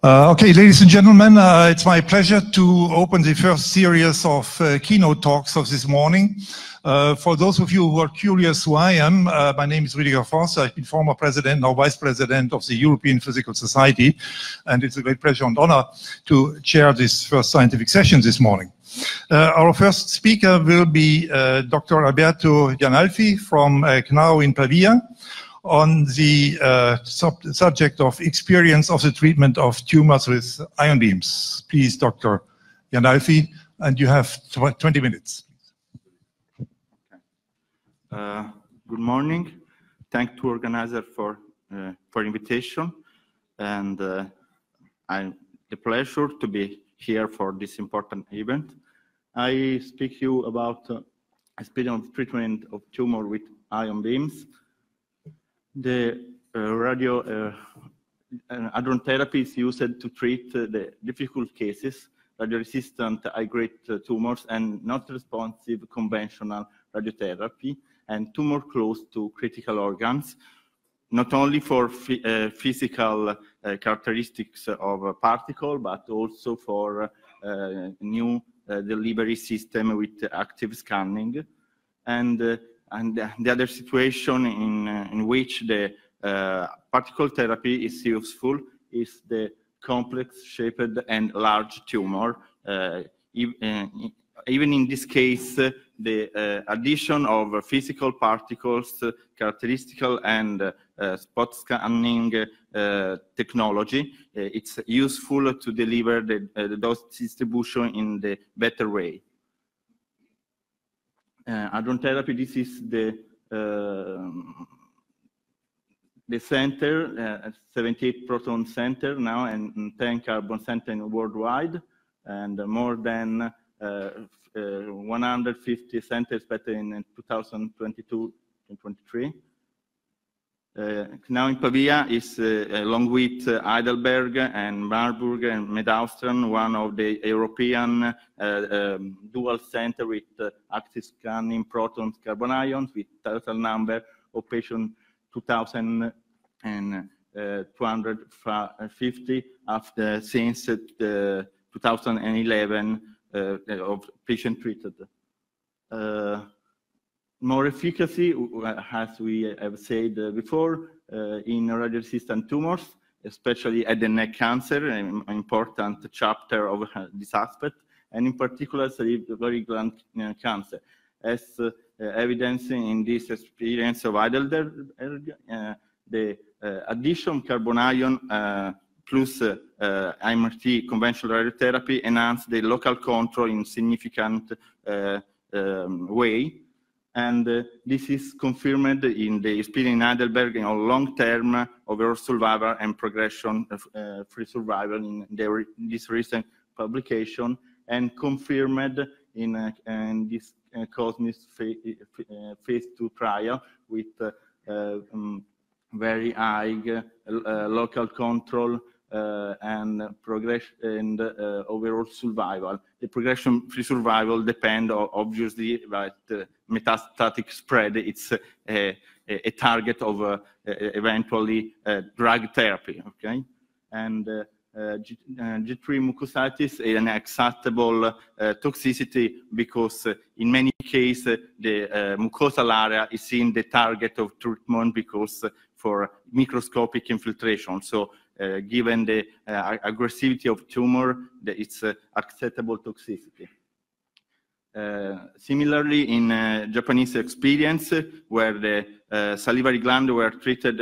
Okay, ladies and gentlemen, it's my pleasure to open the first series of keynote talks of this morning. For those of you who are curious who I am, my name is Rüdiger Voss. I've been former president, now vice president of the European Physical Society, and it's a great pleasure and honor to chair this first scientific session this morning. Our first speaker will be Dr. Alberto Gianalfi from KNAU in Pavia, on the subject of experience of the treatment of tumors with ion beams. Please, Dr. Gianalfi, and you have 20 minutes. Good morning. Thank to organizer for invitation, and I'm the pleasure to be here for this important event. I speak you about experience of treatment of tumor with ion beams. The hadron therapy is used to treat the difficult cases, radio-resistant high-grade tumors, and not responsive conventional radiotherapy, and tumor close to critical organs, not only for physical characteristics of a particle, but also for new delivery system with active scanning. And the other situation in which the particle therapy is useful is the complex shaped and large tumor. Even in this case, the addition of physical particles, characteristical and spot scanning technology, it's useful to deliver the dose distribution in the better way. Hadron therapy, this is the center, 78 proton center now, and 10 carbon center worldwide, and more than 150 centers better in 2022 and 23. Now in Pavia is, along with Heidelberg and Marburg and Medaustern, one of the European dual center with active scanning protons, carbon ions, with total number of patients 2,250 after since 2011 of patient treated. More efficacy, as we have said before, in radio-resistant tumors, especially head and neck cancer, an important chapter of this aspect, and in particular salivary gland cancer. As evidence in this experience of Heidelberg, the addition carbon ion plus IMRT conventional radiotherapy enhance the local control in significant way. And this is confirmed in the experience in Heidelberg in long-term overall survival and progression-free survival in this recent publication, and confirmed in this COSMIS phase 2 trial with very high local control and progression and overall survival. The progression-free survival depends obviously about metastatic spread. It's a target of eventually drug therapy. Okay, and G3 mucositis is an acceptable toxicity because in many cases the mucosal area is in the target of treatment because for microscopic infiltration. So given the aggressivity of tumor, it's acceptable toxicity. Similarly, in Japanese experience, where the salivary gland were treated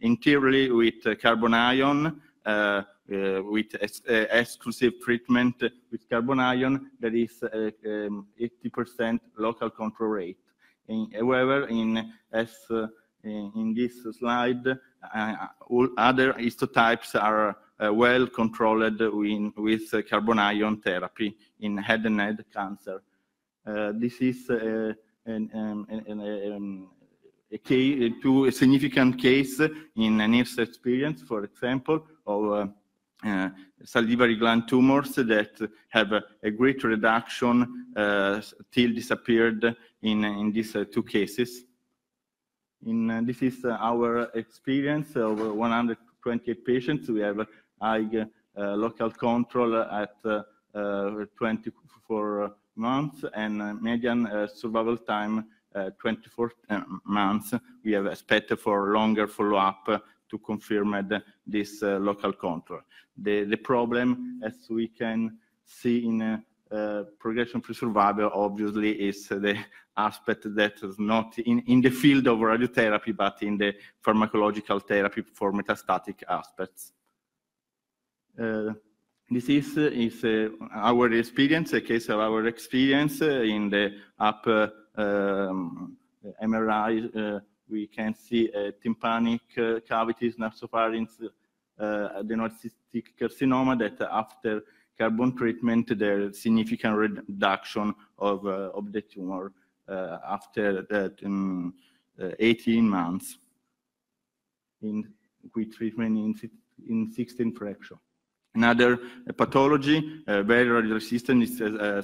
entirely with carbon ion, with exclusive treatment with carbon ion, there is 80% local control rate. However, in this slide, all other histotypes are well controlled with carbon ion therapy in head and neck cancer. This is a significant case in an NIRS experience, for example, of salivary gland tumors that have a great reduction till disappeared in these two cases. This is our experience of 128 patients. We have high local control at 24 months and median survival time 24 months. We have expected for longer follow-up to confirm this local control. The problem, as we can see in progression-free survival, obviously, is the aspect that is not in the field of radiotherapy, but in the pharmacological therapy for metastatic aspects. This is our experience, a case of our experience in the upper MRI. We can see tympanic cavities, nasopharynx, adenoid carcinoma that after carbon treatment, there is significant reduction of the tumor after 18 months with treatment in 16 fraction. Another pathology, very radioresistant, is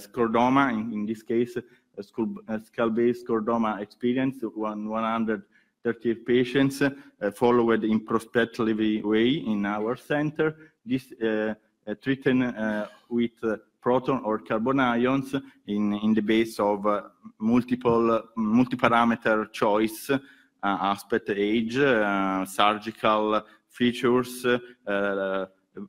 scleroderma. In this case, skull-based scleroderma experience, 138 patients followed in prospective way in our center. This treated with proton or carbon ions in the base of multi-parameter choice, aspect, age, surgical features,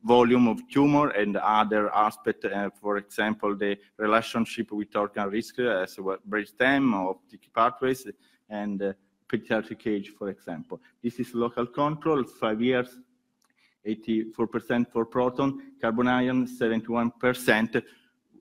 volume of tumor, and other aspects, for example, the relationship with organ risk, as brainstem, optic pathways, and pediatric age, for example. This is local control, 5 years, 84% for proton, carbon ion, 71%.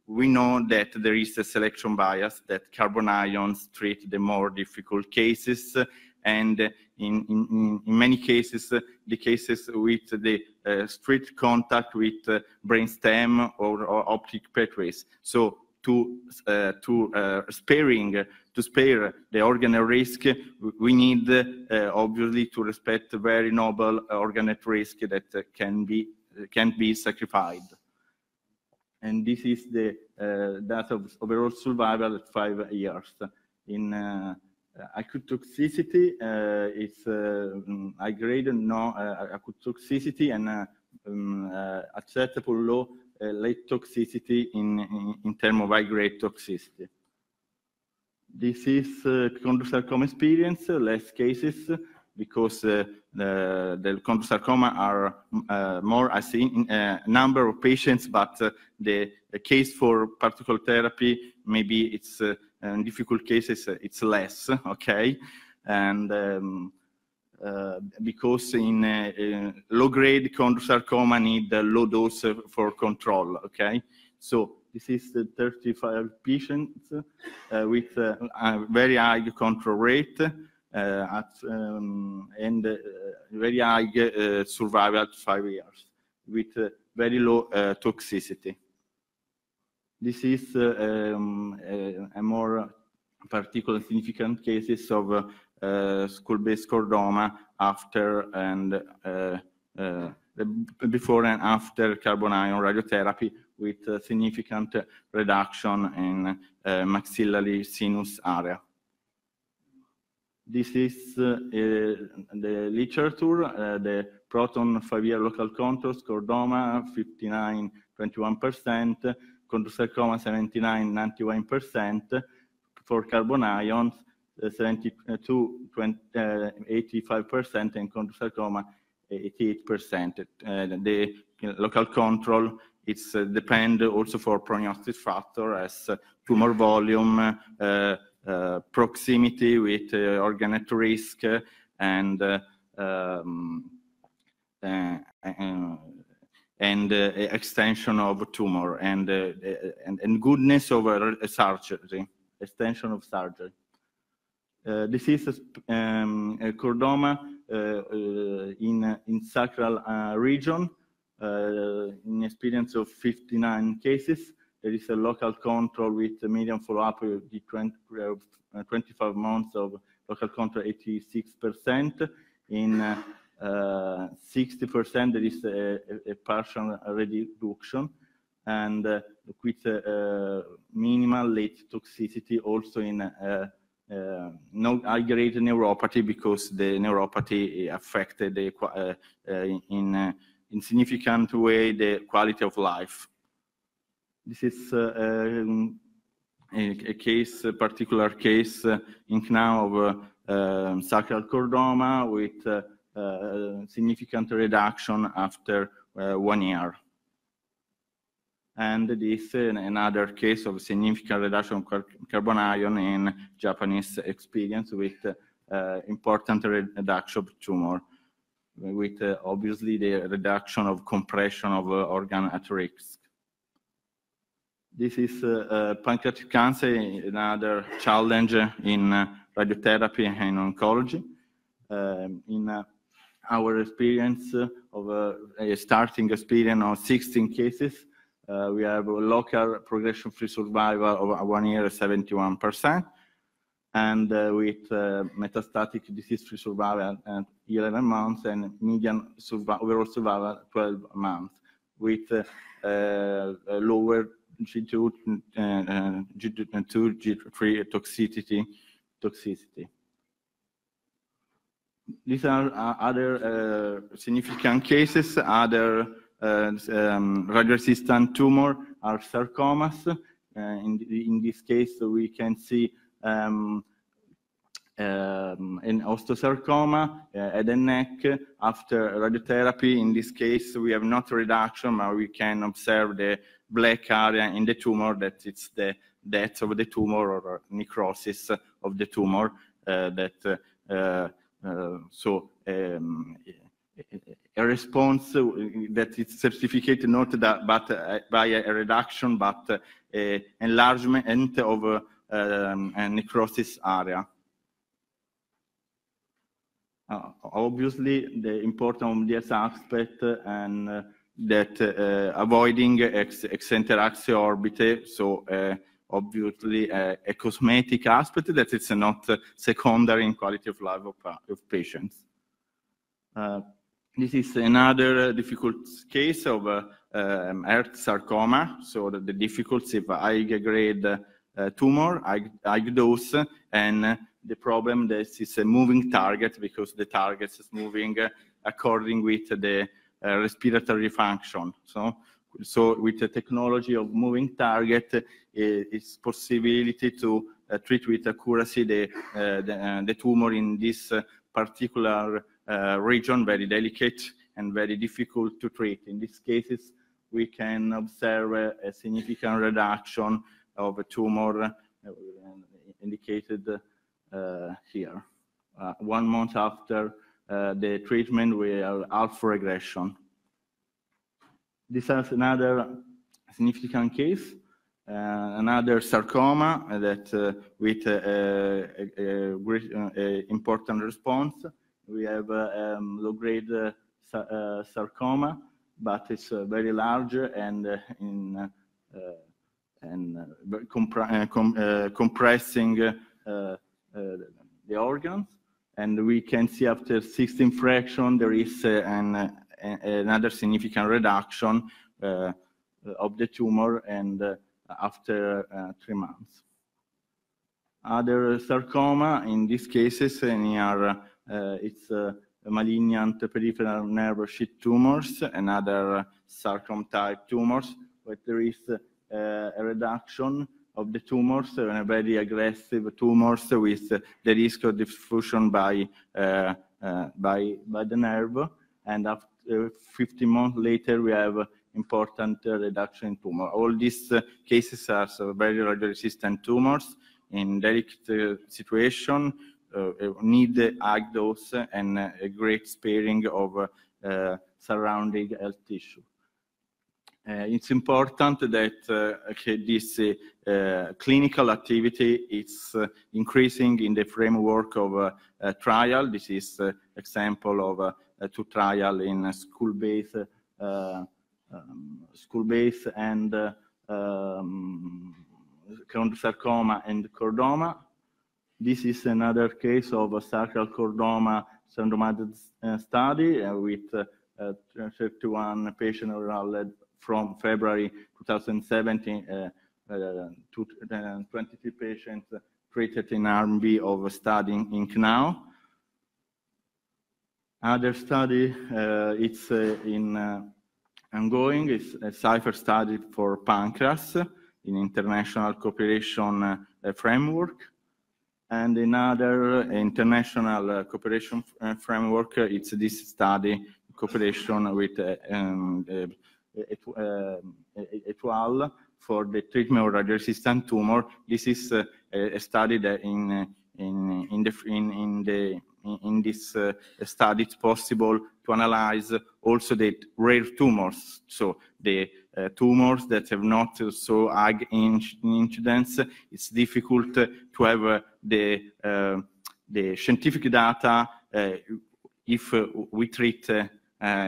We know that there is a selection bias, that carbon ions treat the more difficult cases, and in many cases, the cases with the strict contact with brainstem or optic pathways. So to spare the organ at risk, we need obviously to respect very noble organ at risk that can be sacrificed. And this is the data of overall survival at 5 years. In acute toxicity, it's high grade, no acute toxicity, and acceptable low late toxicity in terms of high grade toxicity. This is chondrosarcoma experience, less cases, because the chondrosarcoma are more, I think, number of patients, but the case for particle therapy, maybe it's in difficult cases, it's less, okay? And because in low-grade chondrosarcoma need low dose for control, okay? So this is the 35 patients with a very high control rate and very high survival at 5 years with very low toxicity. This is a more particular significant cases of skull-based scleroderma after and before and after carbon ion radiotherapy with significant reduction in maxillary sinus area. This is the literature, the proton 5-year local control, scleroderma 59, 21%, chondrosarcoma 79, 91%, for carbon ions 72, 85%, and chondrosarcoma 88%. The local control, it's depend also for prognostic factor as tumor volume, proximity with organ at risk, and extension of tumor and goodness over surgery, extension of surgery. This is a chordoma in sacral region. In experience of 59 cases, there is a local control with a median follow-up of 25 months of local control 86%. In 60% there is a partial reduction, and with minimal late toxicity also in no high-grade neuropathy, because the neuropathy affected in in significant way the quality of life. This is a particular case in KNOW of sacral chordoma with significant reduction after 1 year. And this another case of significant reduction of carbon ion in Japanese experience with important reduction of tumor, with obviously the reduction of compression of organ at risk. This is pancreatic cancer, another challenge in radiotherapy and oncology. In our experience of a starting experience of 16 cases, we have a local progression-free survival of 1 year, 71%, and with metastatic disease-free survival at 11 months and median overall survival 12 months, with lower G2, G3 toxicity. These are other significant cases. Other radio-resistant tumor are sarcomas. In this case, we can see an osteosarcoma, head and neck after radiotherapy. In this case, we have not reduction, but we can observe the black area in the tumor, that it's the death of the tumor or necrosis of the tumor. A response that is certificated not that, but by a reduction, but enlargement of a necrosis area. Obviously, the important of this aspect and that avoiding eccentric orbit, so obviously a cosmetic aspect that it's not secondary in quality of life of patients. This is another difficult case of earth sarcoma. So the difficulty of high grade tumor, high dose, and the problem that is a moving target because the target is moving according with the respiratory function. So with the technology of moving target, it's possibility to treat with accuracy the tumor in this particular region, very delicate and very difficult to treat. In these cases, we can observe a significant reduction of a tumor indicated here. 1 month after the treatment, we have half regression. This is another significant case, another sarcoma that with important response. We have low-grade sarcoma, but it's very large and compressing the organs. And we can see after 16 fraction, there is another significant reduction of the tumor, and after 3 months. Other sarcoma, in these cases, it's malignant peripheral nerve sheath tumors and other sarcoma-type tumors, but there is a reduction of the tumors, and a very aggressive tumors with the risk of diffusion by the nerve. And after 50 months later, we have important reduction in tumor. All these cases are very radio-resistant tumors in delicate situation, need high dose and a great sparing of surrounding health tissue. It's important that this clinical activity is increasing in the framework of a trial. This is example of 2 trials in school-based and sarcoma and chordoma. This is another case of a sacral chordoma randomized study with 31 patients enrolled from February 2017 to 23 patients treated in arm B of study in KNOW. Other study, it's ongoing. It's a CIPHER study for pancreas in international cooperation framework. And another international cooperation framework, it's this study in cooperation with ETUAL for the treatment of radio-resistant tumor. This is a study that in this study it's possible to analyze also the rare tumors. So the tumors that have not so high incidence, it's difficult to have the scientific data if we treat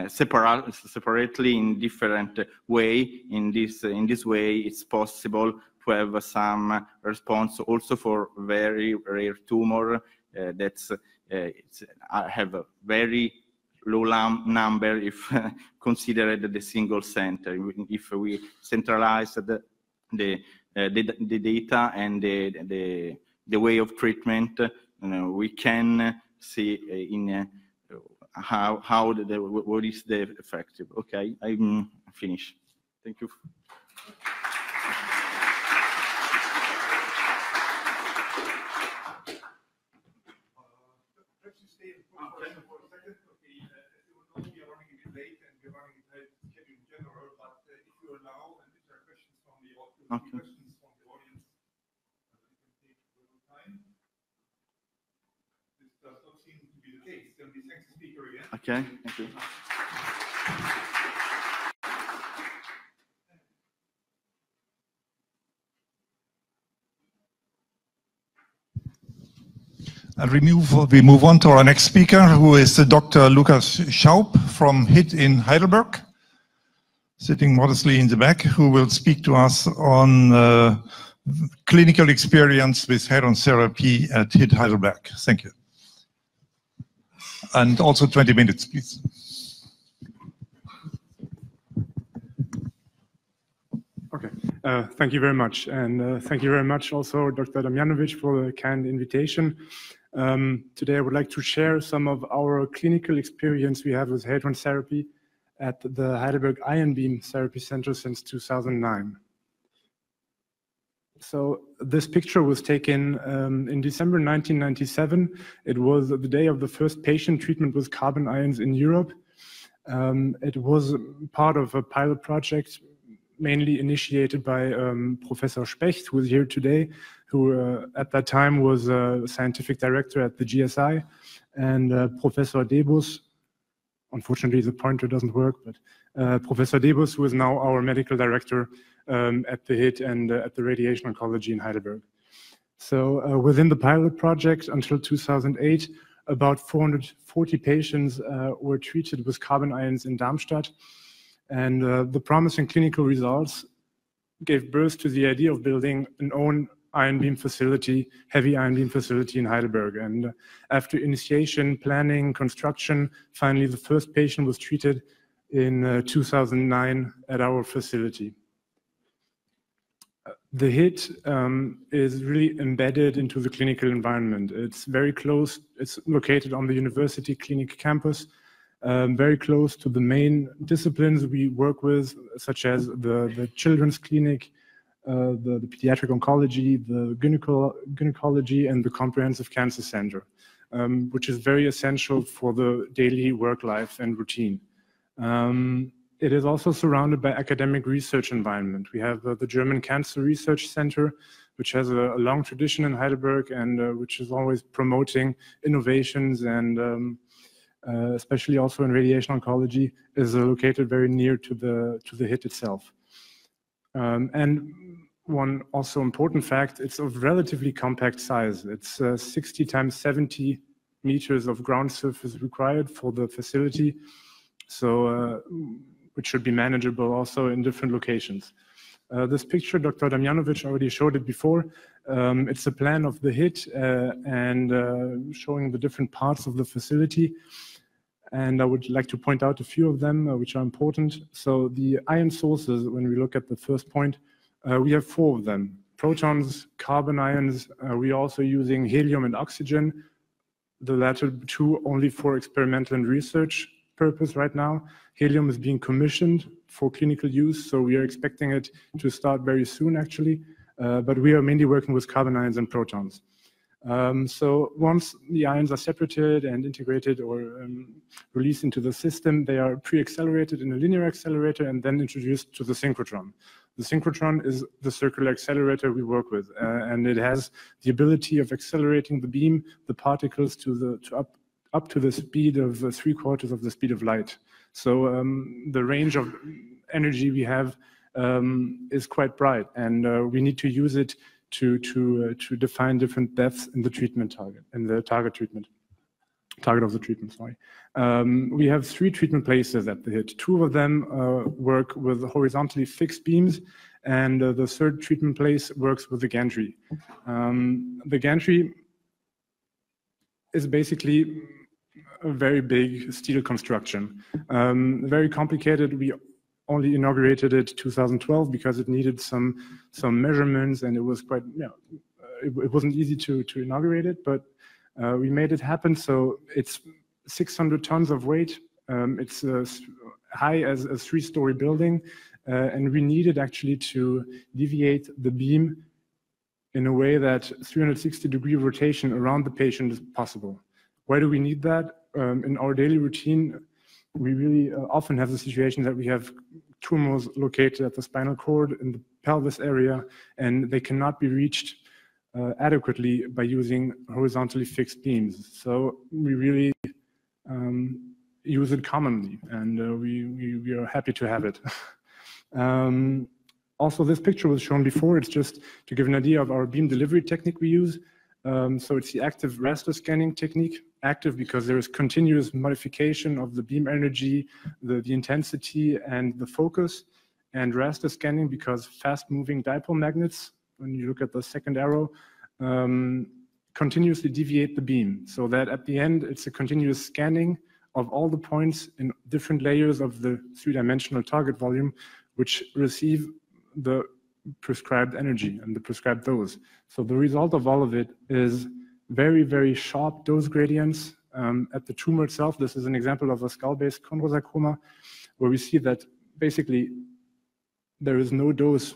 separately in different way. In this way, it's possible to have some response also for very rare tumor that's have a very low number if considered the single center. If we centralize the data and the way of treatment, we can see in what is the effective. Okay, I'm finished. Thank you. Okay. Questions from the audience. We can take a little time. This does not seem to be the case. Then we thank the speaker again. Okay, thank you. And we move on to our next speaker, who is Dr. Lukas Schaub from HIT in Heidelberg, sitting modestly in the back, who will speak to us on clinical experience with head-on therapy at HIT Heidelberg. Thank you. And also 20 minutes, please. Okay, thank you very much. And thank you very much also, Dr. Damjanovic, for the kind invitation. Today I would like to share some of our clinical experience we have with head-on therapy at the Heidelberg Ion Beam Therapy Center since 2009. So this picture was taken in December 1997. It was the day of the first patient treatment with carbon ions in Europe. It was part of a pilot project mainly initiated by Professor Specht, who is here today, who at that time was a scientific director at the GSI, and Professor Debus. Unfortunately, the pointer doesn't work, but Professor Debus, who is now our medical director at the HIT and at the Radiation Oncology in Heidelberg. So within the pilot project until 2008, about 440 patients were treated with carbon ions in Darmstadt. And the promising clinical results gave birth to the idea of building an own ion beam facility, heavy ion beam facility in Heidelberg. And after initiation, planning, construction, finally the first patient was treated in 2009 at our facility. The HIT is really embedded into the clinical environment. It's very close. It's located on the University Clinic campus, very close to the main disciplines we work with, such as the children's clinic, the pediatric oncology, the gynecology, and the comprehensive cancer center, which is very essential for the daily work life and routine. It is also surrounded by academic research environment. We have the German Cancer Research Center, which has a long tradition in Heidelberg and which is always promoting innovations and especially also in radiation oncology, is located very near to the HIT itself. And one also important fact, it's of relatively compact size. It's 60 times 70 meters of ground surface required for the facility, so which should be manageable also in different locations. This picture, Dr. Damjanovic already showed it before. It's a plan of the HIT and showing the different parts of the facility. And I would like to point out a few of them, which are important. So the ion sources, when we look at the first point, we have 4 of them. Protons, carbon ions, we're also using helium and oxygen, the latter two only for experimental and research purpose right now. Helium is being commissioned for clinical use, so we are expecting it to start very soon, actually. But we are mainly working with carbon ions and protons. So once the ions are separated and integrated or released into the system, they are pre-accelerated in a linear accelerator and then introduced to the synchrotron. The synchrotron is the circular accelerator we work with, and it has the ability of accelerating the beam, the particles up to the speed of 3/4 of the speed of light. So the range of energy we have is quite bright, and we need to use it to define different depths in the treatment target, in the target of the treatment, sorry. We have 3 treatment places at the HIT. 2 of them work with horizontally fixed beams, and the 3rd treatment place works with the gantry. The gantry is basically a very big steel construction, very complicated. We only inaugurated it 2012 because it needed some measurements, and it was quite, it wasn't easy to inaugurate it, but we made it happen. So it's 600 tons of weight. It's as high as a 3-story building, and we needed actually to deviate the beam in a way that 360-degree rotation around the patient is possible. Why do we need that? In our daily routine, we really often have the situation that we have tumors located at the spinal cord in the pelvis area, and they cannot be reached adequately by using horizontally fixed beams. So we really use it commonly, and we are happy to have it. Also, this picture was shown before. It's just to give an idea of our beam delivery technique we use. So it's the active raster scanning technique. Active because there is continuous modification of the beam energy, the intensity, and the focus. And raster scanning because fast-moving dipole magnets, when you look at the second arrow, continuously deviate the beam. So that at the end, it's a continuous scanning of all the points in different layers of the 3-dimensional target volume, which receive the prescribed energy and the prescribed dose. So the result of all of it is very, very sharp dose gradients at the tumor itself. This is an example of a skull-based chondrosarcoma, where we see that basically there is no dose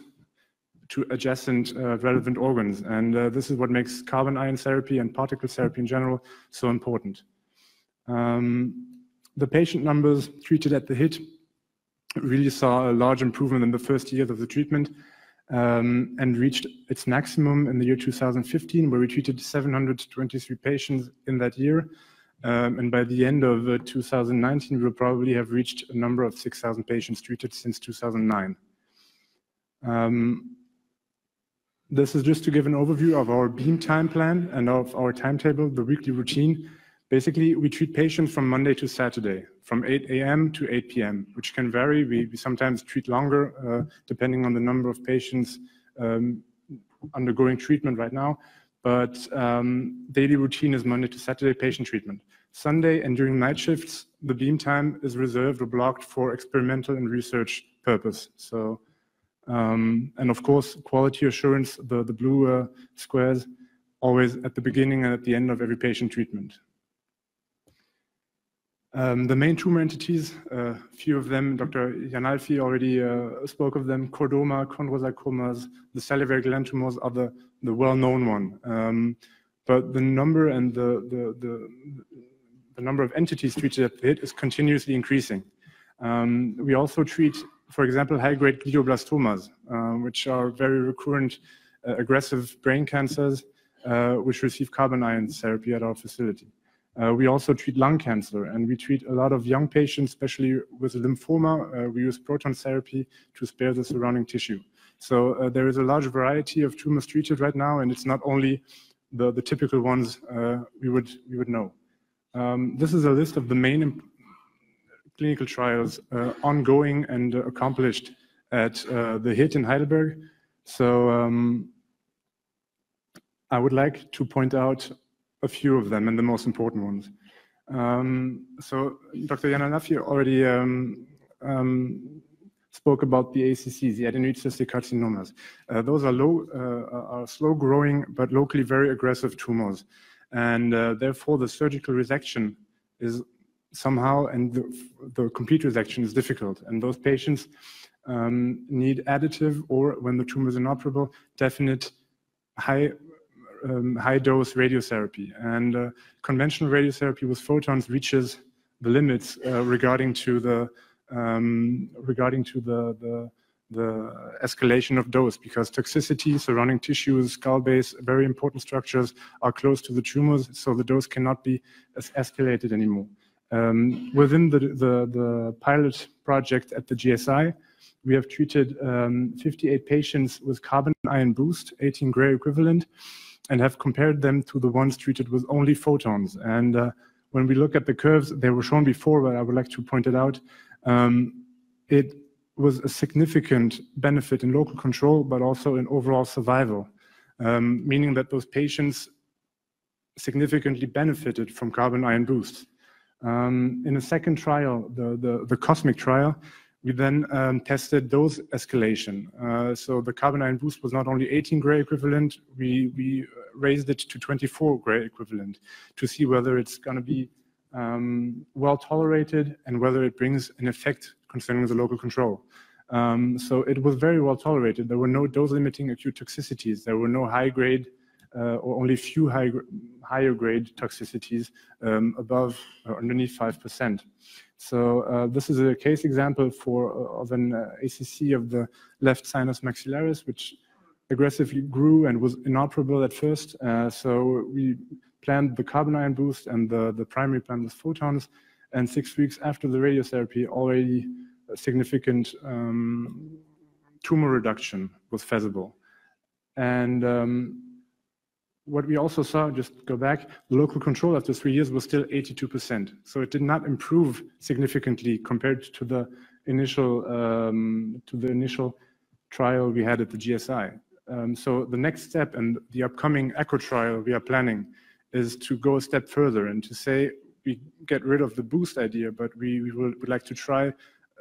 to adjacent relevant organs. And this is what makes carbon ion therapy and particle therapy in general so important. The patient numbers treated at the HIT really saw a large improvement in the first years of the treatment, and reached its maximum in the year 2015, where we treated 723 patients in that year. And by the end of 2019, we will probably have reached a number of 6,000 patients treated since 2009. This is just to give an overview of our beam time plan and of our timetable, the weekly routine. Basically, we treat patients from Monday to Saturday, from 8 a.m. to 8 p.m., which can vary. We sometimes treat longer, depending on the number of patients undergoing treatment right now. But daily routine is Monday to Saturday patient treatment. Sunday and during night shifts, the beam time is reserved or blocked for experimental and research purpose. So, and of course, quality assurance, the blue squares, always at the beginning and at the end of every patient treatment. The main tumor entities, a few of them, Dr. Janalfi already spoke of them: chordoma, chondrosarcomas, the salivary gland tumors are the well-known one. But the number and the number of entities treated at the HIT is continuously increasing. We also treat, for example, high-grade glioblastomas, which are very recurrent, aggressive brain cancers, which receive carbon ion therapy at our facility. We also treat lung cancer, and we treat a lot of young patients, especially with lymphoma. We use proton therapy to spare the surrounding tissue. So there is a large variety of tumors treated right now, and it's not only the typical ones we would know. This is a list of the main clinical trials ongoing and accomplished at the HIT in Heidelberg. So I would like to point out a few of them and the most important ones. So Dr. Janalfi already spoke about the ACCs, the adenoid cystic carcinomas. Those are slow-growing but locally very aggressive tumors. And therefore, the surgical resection is somehow, and the complete resection is difficult. And those patients need additive, or when the tumor is inoperable, definite high dose radiotherapy. And conventional radiotherapy with photons reaches the limits regarding to the escalation of dose, because toxicity, surrounding tissues, skull base, very important structures are close to the tumors, so the dose cannot be escalated anymore. Within the pilot project at the GSI, we have treated 58 patients with carbon ion boost, 18 Gray equivalent, and have compared them to the ones treated with only photons. And when we look at the curves, they were shown before, but I would like to point it out. It was a significant benefit in local control, but also in overall survival, meaning that those patients significantly benefited from carbon ion boost. In a second trial, the COSMIC trial, we then tested dose escalation. So the carbon ion boost was not only 18 Gray equivalent, we raised it to 24 Gray equivalent to see whether it's going to be well tolerated and whether it brings an effect concerning the local control. So it was very well tolerated. There were no dose-limiting acute toxicities. There were no high-grade or only few higher-grade toxicities above or underneath 5%. So this is a case example of an ACC of the left sinus maxillaris, which aggressively grew and was inoperable at first. So we planned the carbon ion boost and the primary plan with photons. And 6 weeks after the radiotherapy, already a significant tumor reduction was feasible. And what we also saw, just go back, the local control after 3 years was still 82%. So it did not improve significantly compared to the initial trial we had at the GSI. So the next step and the upcoming ECHO trial we are planning is to go a step further and to say we get rid of the boost idea, but we would like to try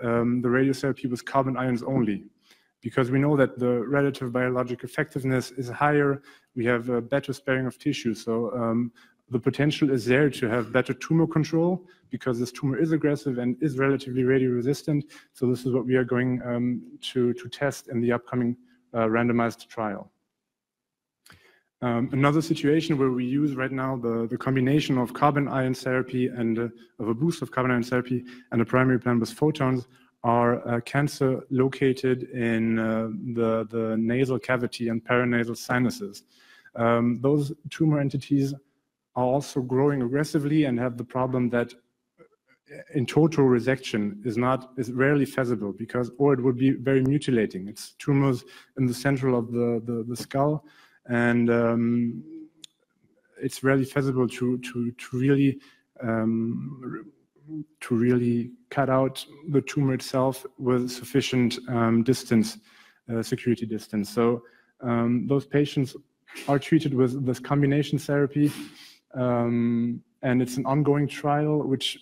the radiotherapy with carbon ions only, because we know that the relative biologic effectiveness is higher. We have a better sparing of tissue. So the potential is there to have better tumor control, because this tumor is aggressive and is relatively radio-resistant. So this is what we are going to test in the upcoming randomized trial. Another situation where we use right now the combination of carbon ion therapy and of a boost of carbon ion therapy and a primary plan with photons are cancer located in the nasal cavity and paranasal sinuses. Those tumor entities are also growing aggressively and have the problem that in total resection is rarely feasible, or it would be very mutilating. It's tumors in the central of the skull, and it's rarely feasible to really cut out the tumor itself with sufficient security distance. So those patients are treated with this combination therapy, and it's an ongoing trial, which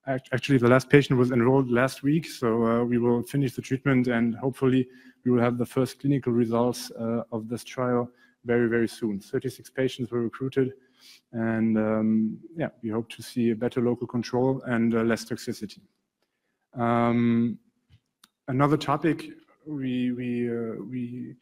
actually the last patient was enrolled last week. So we will finish the treatment, and hopefully we will have the first clinical results of this trial very, very soon. 36 patients were recruited, and yeah, we hope to see a better local control and less toxicity. Another topic we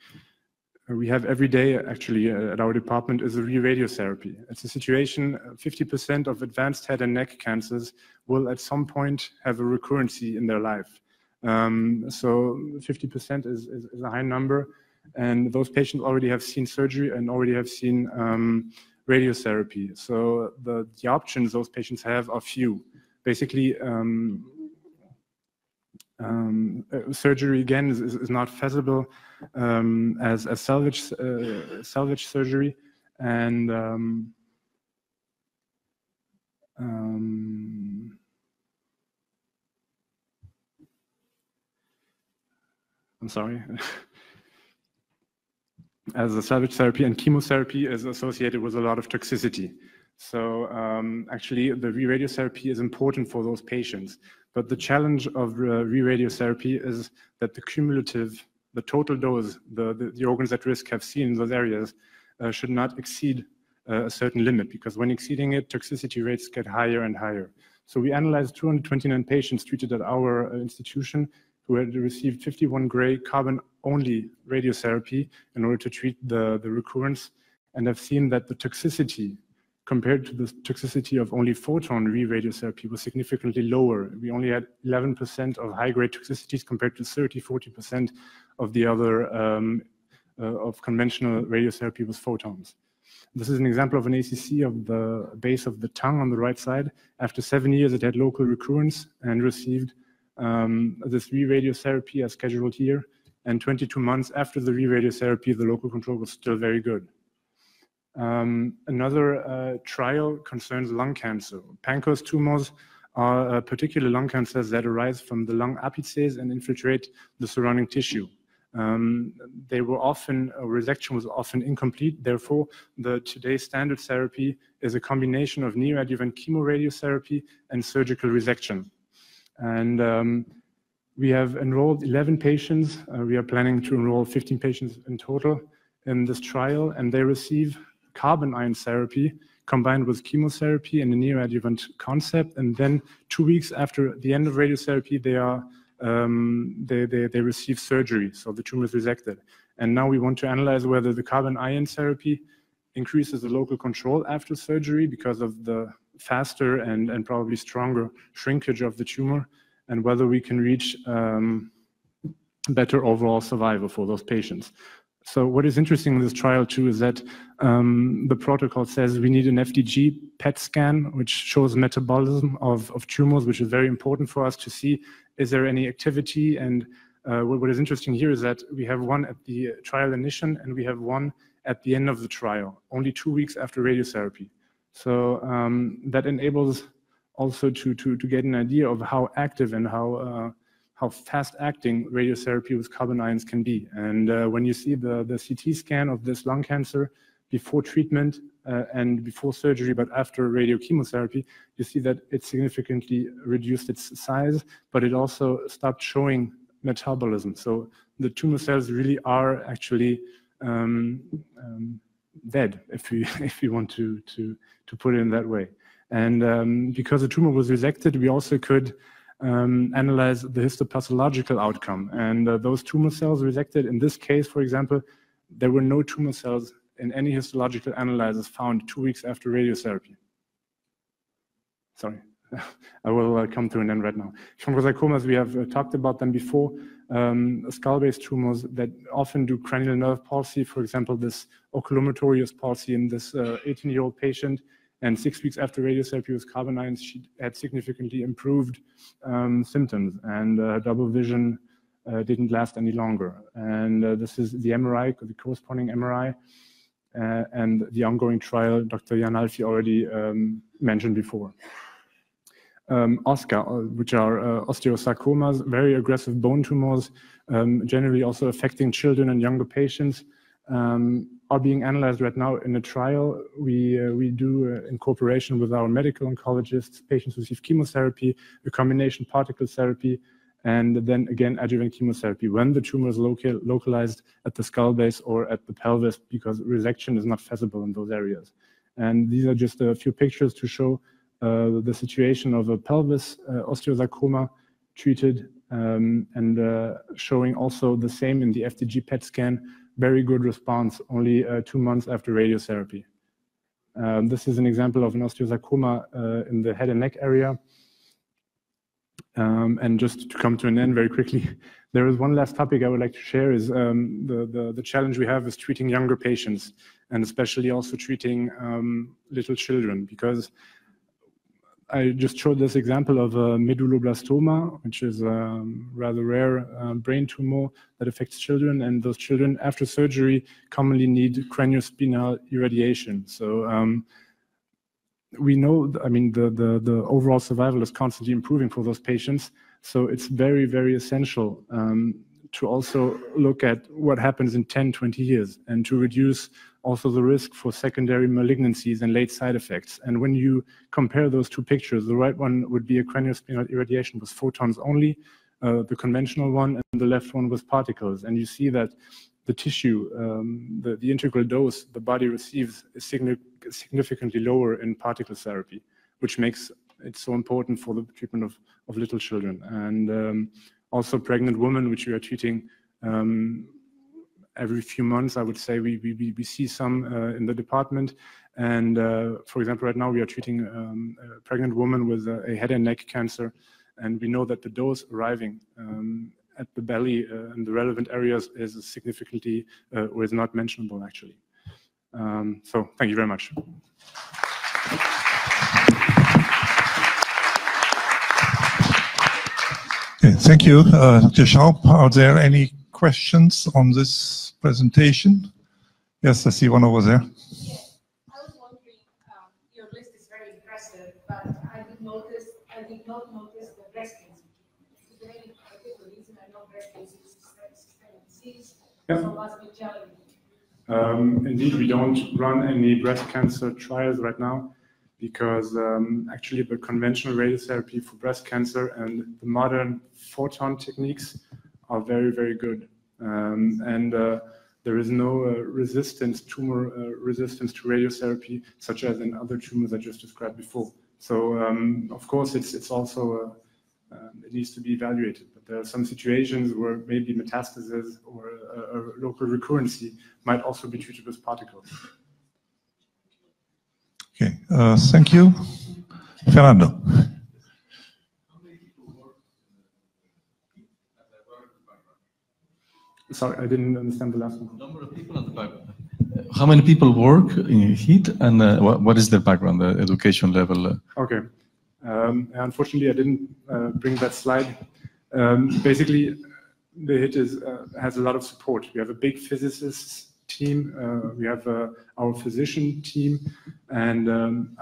have every day actually at our department is radiotherapy. It's a situation, 50% of advanced head and neck cancers will at some point have a recurrency in their life. So 50% is a high number, and those patients already have seen surgery and already have seen radiotherapy. So the options those patients have are few. Basically, surgery again is not feasible as salvage surgery, and I'm sorry. As a salvage therapy, and chemotherapy is associated with a lot of toxicity. So actually the radiotherapy is important for those patients. But the challenge of radiotherapy is that the total dose, the organs at risk have seen in those areas should not exceed a certain limit, because when exceeding it, toxicity rates get higher and higher. So we analyzed 229 patients treated at our institution who had received 51 gray carbon-only radiotherapy in order to treat the recurrence, and have seen that the toxicity compared to the toxicity of only photon radiotherapy was significantly lower. We only had 11% of high-grade toxicities compared to 30–40% of the other of conventional radiotherapy with photons. This is an example of an ACC of the base of the tongue on the right side. After 7 years, it had local recurrence and received this re-radiotherapy as scheduled here. And 22 months after the re-radiotherapy, the local control was still very good. Another trial concerns lung cancer. Pancoast tumors are particular lung cancers that arise from the lung apices and infiltrate the surrounding tissue. They were often, resection was often incomplete. Therefore, the today's standard therapy is a combination of neoadjuvant chemoradiotherapy and surgical resection. And we have enrolled 11 patients. We are planning to enroll 15 patients in total in this trial, and they receive carbon ion therapy combined with chemotherapy and a neoadjuvant concept. And then 2 weeks after the end of radiotherapy, they receive surgery, so the tumor is resected. And now we want to analyze whether the carbon ion therapy increases the local control after surgery because of the faster and probably stronger shrinkage of the tumor, and whether we can reach better overall survival for those patients. So what is interesting in this trial too is that the protocol says we need an FDG PET scan, which shows metabolism of tumors, which is very important for us to see, is there any activity? And what is interesting here is that we have one at the trial initiation and we have one at the end of the trial, only 2 weeks after radiotherapy. So that enables also to get an idea of how active and how fast-acting radiotherapy with carbon ions can be. And when you see the CT scan of this lung cancer before treatment and before surgery, but after radiochemotherapy, you see that it significantly reduced its size, but it also stopped showing metabolism. So the tumor cells really are actually dead, if we want to put it in that way. And because the tumor was resected, we also could analyze the histopathological outcome. And those tumor cells resected, in this case, for example, there were no tumor cells in any histological analysis found 2 weeks after radiotherapy. Sorry, I will come to an end right now. Chondrosarcomas, we have talked about them before. Skull-based tumors that often do cranial nerve palsy, for example, this oculomotorious palsy in this 18-year-old patient. And 6 weeks after radiotherapy with carbon ions, she had significantly improved symptoms, and double vision didn't last any longer. And this is the MRI, the corresponding MRI, and the ongoing trial Dr. Jan Alfi already mentioned before. OSCA, which are osteosarcomas, very aggressive bone tumors, generally also affecting children and younger patients, are being analyzed right now in a trial we do in cooperation with our medical oncologists. Patients receive chemotherapy, a combination particle therapy, and then again adjuvant chemotherapy when the tumor is localized at the skull base or at the pelvis, because resection is not feasible in those areas. And these are just a few pictures to show the situation of a pelvis osteosarcoma treated, and showing also the same in the FDG PET scan. Very good response only 2 months after radiotherapy. This is an example of an osteosarcoma in the head and neck area. And just to come to an end very quickly, there is one last topic I would like to share is the challenge we have is treating younger patients, and especially also treating little children, because I just showed this example of a medulloblastoma, which is a rather rare brain tumor that affects children, and those children after surgery commonly need craniospinal irradiation. So we know, I mean, the overall survival is constantly improving for those patients. So it's very, very essential to also look at what happens in 10, 20 years, and to reduce also the risk for secondary malignancies and late side effects. And when you compare those two pictures, the right one would be a craniospinal irradiation with photons only, the conventional one, and the left one with particles. And you see that the tissue, the integral dose the body receives is significantly lower in particle therapy, which makes it so important for the treatment of little children. And also pregnant women, which we are treating every few months, I would say. We see some in the department. And for example, right now we are treating a pregnant woman with a head and neck cancer. And we know that the dose arriving at the belly in the relevant areas is significantly, or is not mentionable actually. So thank you very much. Okay, thank you, Dr. Schaub. Are there any questions on this presentation? Yes, I see one over there. Yes, I was wondering, your list is very impressive, but I did not notice the breast cancer. Is there any particular reason? I know breast cancer is a systemic disease, so it must be challenging. Indeed, we don't run any breast cancer trials right now because actually the conventional radiotherapy for breast cancer and the modern photon techniques are very, very good. There is no tumor resistance to radiotherapy, such as in other tumors I just described before. So, of course, it's also, it needs to be evaluated. But there are some situations where maybe metastasis or a local recurrency might also be treated with particles. Okay, thank you. Fernando. Sorry, I didn't understand the last one. Number of people at the back. How many people work in heat, and what is their background, the education level? Okay. Unfortunately, I didn't bring that slide. Basically, the HIT has a lot of support. We have a big physicists team. We have our physician team, and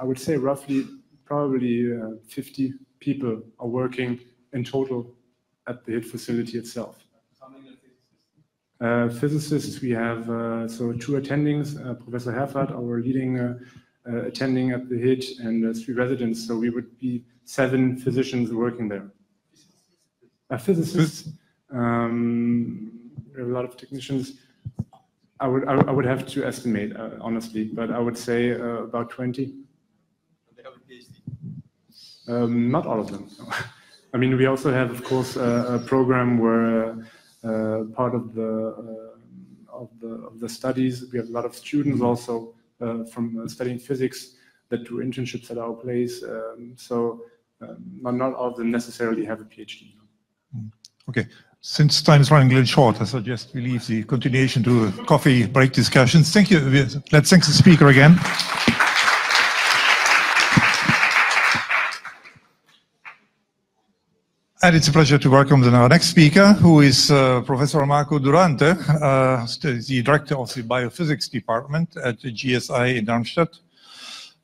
I would say roughly, probably 50 people are working in total at the HIT facility itself. Physicists, we have so 2 attendings, Professor Herford, our leading attending at the HIT, and 3 residents, so we would be 7 physicians working there. Physicists, we have a lot of technicians. I would have to estimate, honestly, but I would say about 20. They have a PhD? Not all of them. No. I mean, we also have, of course, a program where part of the studies, we have a lot of students also from studying physics that do internships at our place. So not all of them necessarily have a PhD. Okay. Since time is running a little short, I suggest we leave the continuation to coffee break discussions. Thank you. Let's thank the speaker again. And it's a pleasure to welcome our next speaker, who is Professor Marco Durante, the director of the biophysics department at the GSI in Darmstadt,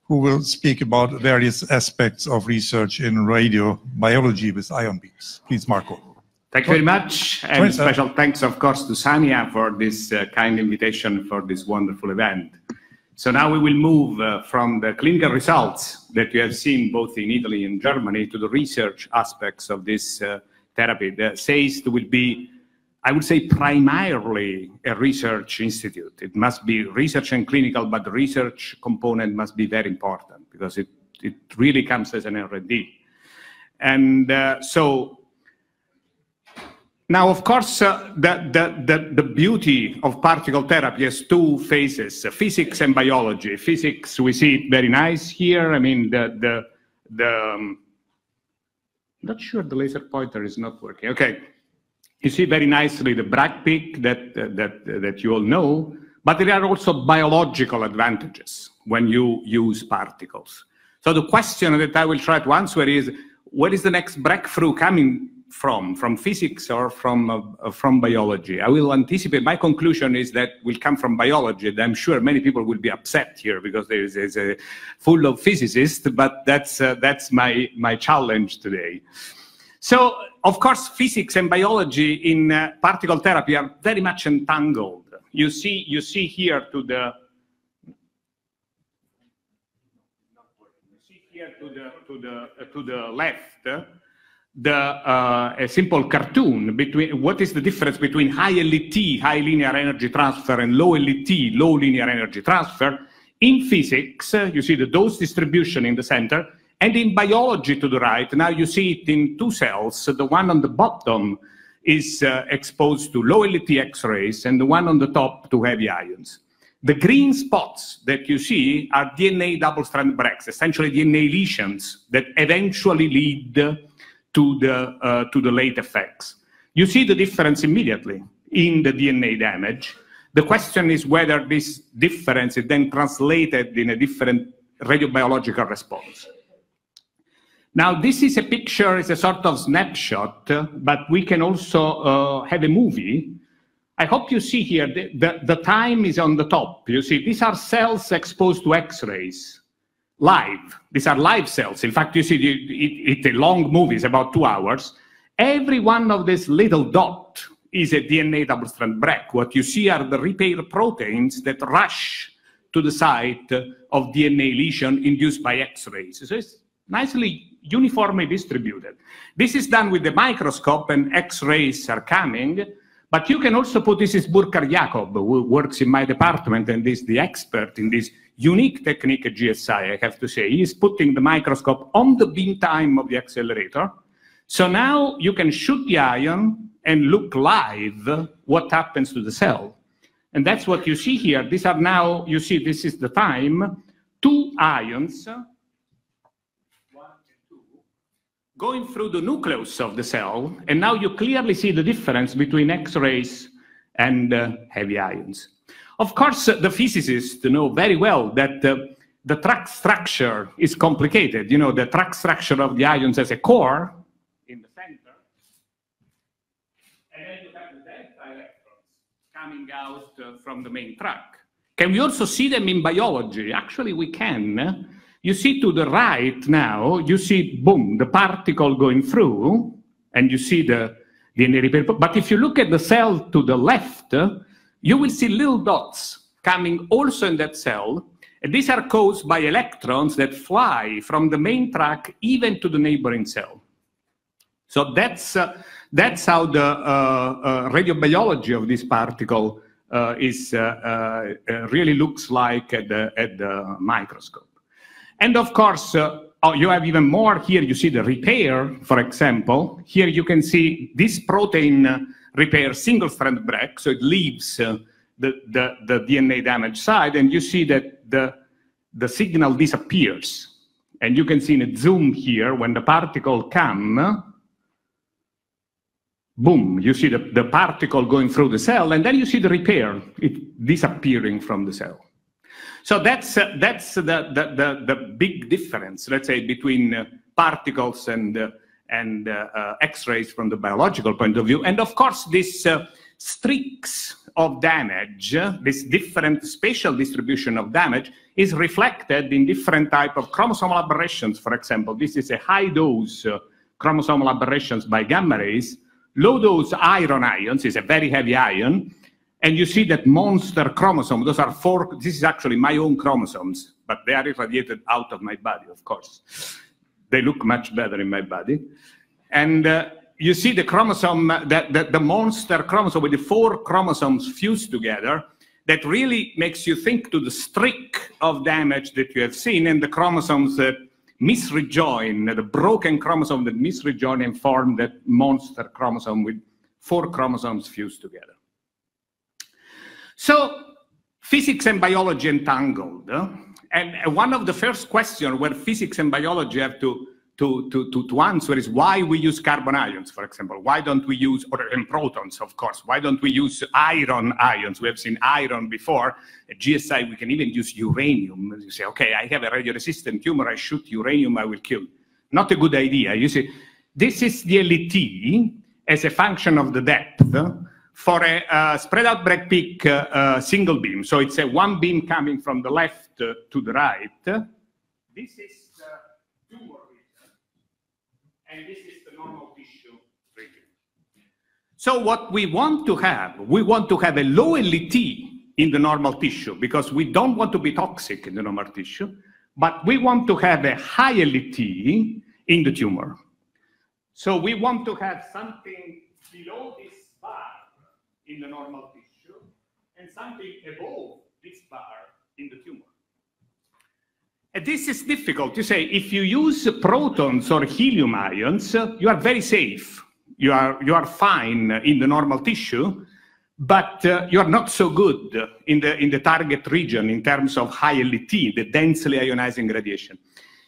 who will speak about various aspects of research in radiobiology with ion beams. Please, Marco. Thank you very much, and special thanks, of course, to Sania for this kind invitation for this wonderful event. So now we will move from the clinical results that you have seen both in Italy and Germany to the research aspects of this therapy. The SEEIST will be, I would say, primarily a research institute. It must be research and clinical, but the research component must be very important because it really comes as an R&D. And so now, of course, the beauty of particle therapy has 2 phases, physics and biology. Physics, we see it very nice here. I mean, I'm not sure the laser pointer is not working. Okay, you see very nicely the Bragg peak that you all know, but there are also biological advantages when you use particles. So the question that I will try to answer is, where is the next breakthrough coming from physics or from biology? I will anticipate. My conclusion is that will come from biology. And I'm sure many people will be upset here because there is a full of physicists, but that's my challenge today. So, of course, physics and biology in particle therapy are very much entangled. You see here to the left a simple cartoon between what is the difference between high LET, high linear energy transfer, and low LET, low linear energy transfer. In physics, you see the dose distribution in the center, and in biology to the right, now you see it in two cells. So the one on the bottom is exposed to low LET X-rays, and the one on the top to heavy ions. The green spots that you see are DNA double-strand breaks, essentially DNA lesions that eventually lead to the late effects. You see the difference immediately in the DNA damage. The question is whether this difference is then translated in a different radiobiological response. Now, this is a picture, it's a sort of snapshot, but we can also have a movie. I hope you see here, the time is on the top. You see, these are cells exposed to X-rays, live. These are live cells. In fact, you see, it's a long movie, it's about 2 hours. Every one of these little dots is a DNA double-strand break. What you see are the repair proteins that rush to the site of DNA lesion induced by X-rays. So it's nicely uniformly distributed. This is done with the microscope, and X-rays are coming. But you can also put, this is Burkhard Jakob, who works in my department and is the expert in this unique technique at GSI, I have to say. He is putting the microscope on the beam time of the accelerator. So now you can shoot the ion and look live what happens to the cell. And that's what you see here. These are now, you see, this is the time, 2 ions, 1 and 2, going through the nucleus of the cell, and now you clearly see the difference between X-rays and heavy ions. Of course, the physicists know very well that the track structure is complicated. You know, the track structure of the ions has a core in the center, and then you have the delta electrons coming out from the main track. Can we also see them in biology? Actually, we can. You see to the right now, you see, boom, the particle going through, and you see the DNA repair. But if you look at the cell to the left, you will see little dots coming also in that cell. And these are caused by electrons that fly from the main track even to the neighboring cell. So that's how the radiobiology of this particle really looks like at the microscope. And of course, you have even more here. You see the repair, for example. Here you can see this protein repair single-strand break, so it leaves the DNA damage side, and you see that the signal disappears. And you can see in a zoom here, when the particle comes, boom, you see the particle going through the cell, and then you see the repair, it disappearing from the cell. So that's the big difference, let's say, between particles and X-rays from the biological point of view. And of course, this streaks of damage, this different spatial distribution of damage, is reflected in different type of chromosomal aberrations. For example, this is a high dose chromosomal aberrations by gamma rays. Low dose iron ions is a very heavy ion. And you see that monster chromosome, those are 4, this is actually my own chromosomes, but they are irradiated out of my body, of course. They look much better in my body. And you see the chromosome, the monster chromosome with the 4 chromosomes fused together, that really makes you think to the streak of damage that you have seen, and the chromosomes that misrejoin, the broken chromosome that misrejoin and form that monster chromosome with 4 chromosomes fused together. So, physics and biology entangled. And one of the first questions where physics and biology have to answer is why we use carbon ions, for example. Why don't we use, and protons, of course. Why don't we use iron ions? We have seen iron before. At GSI, we can even use uranium. You say, okay, I have a radio-resistant tumor, I shoot uranium, I will kill. Not a good idea. You see, this is the LET as a function of the depth for a spread out break peak single beam. So it's a one beam coming from the left to the right. This is the tumor region, and this is the normal tissue region. So what we want to have a low LET in the normal tissue, because we don't want to be toxic in the normal tissue, but we want to have a high LET in the tumor. So we want to have something below this bar in the normal tissue and something above this bar in the tumor. And this is difficult. You say if you use protons or helium ions, you are very safe. You are fine in the normal tissue, but you are not so good in the target region in terms of high LET, the densely ionizing radiation.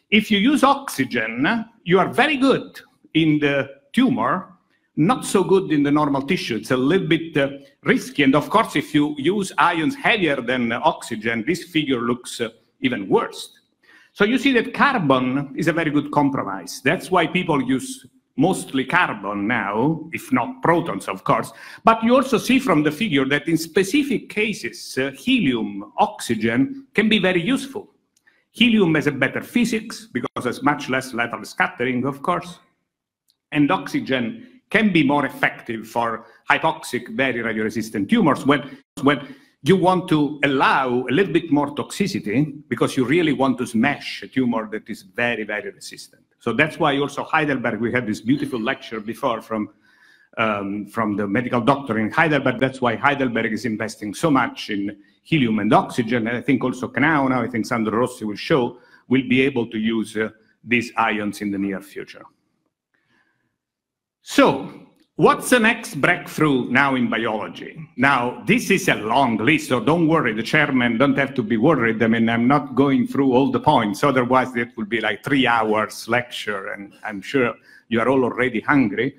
If you use oxygen, you are very good in the tumor, not so good in the normal tissue. It's a little bit risky. And of course, if you use ions heavier than oxygen, this figure looks even worse. So you see that carbon is a very good compromise. That's why people use mostly carbon now, if not protons, of course. But you also see from the figure that in specific cases, helium, oxygen can be very useful. Helium has a better physics because there's much less lethal scattering, of course. And oxygen can be more effective for hypoxic, very radioresistant tumors when you want to allow a little bit more toxicity because you really want to smash a tumor that is very, very resistant. So that's why also Heidelberg, we had this beautiful lecture before from the medical doctor in Heidelberg. That's why Heidelberg is investing so much in helium and oxygen. And I think also Canao, now I think Sandro Rossi will show, will be able to use these ions in the near future. So, what's the next breakthrough now in biology? Now, this is a long list, so don't worry, the chairman don't have to be worried. I mean, I'm not going through all the points, otherwise it will be like 3 hours lecture, and I'm sure you are all already hungry.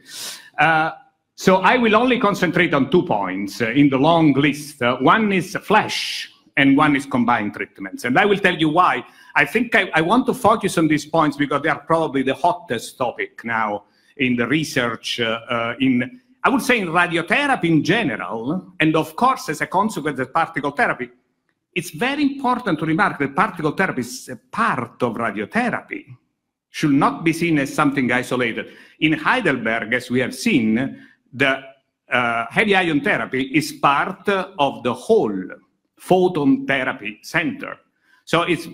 So I will only concentrate on 2 points in the long list. One is FLASH, and one is combined treatments. And I will tell you why. I think I want to focus on these points because they are probably the hottest topic now in the research, I would say in radiotherapy in general, and of course as a consequence of particle therapy. It's very important to remark that particle therapy is a part of radiotherapy, should not be seen as something isolated. In Heidelberg, as we have seen, the heavy ion therapy is part of the whole photon therapy center. So it's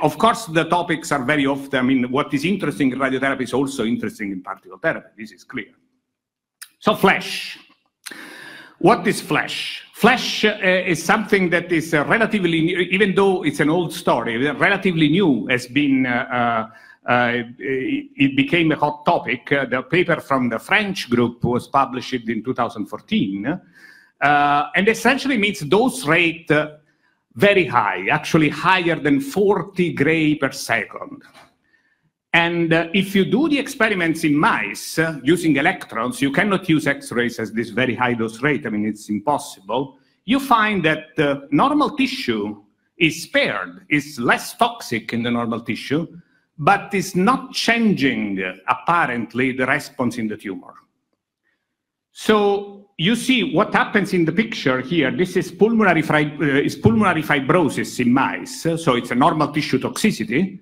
of course, the topics are very often, I mean, what is interesting in radiotherapy is also interesting in particle therapy. This is clear. So FLASH. What is FLASH? FLASH is something that is relatively new, even though it's an old story, relatively new, has been, it became a hot topic. The paper from the French group was published in 2014. And essentially means dose rate very high, actually higher than 40 gray per second. And if you do the experiments in mice using electrons, you cannot use X-rays as this very high dose rate. I mean, it's impossible. You find that normal tissue is spared, is less toxic in the normal tissue, but is not changing, apparently, the response in the tumor. So you see what happens in the picture here. This is pulmonary fibrosis in mice. So it's a normal tissue toxicity.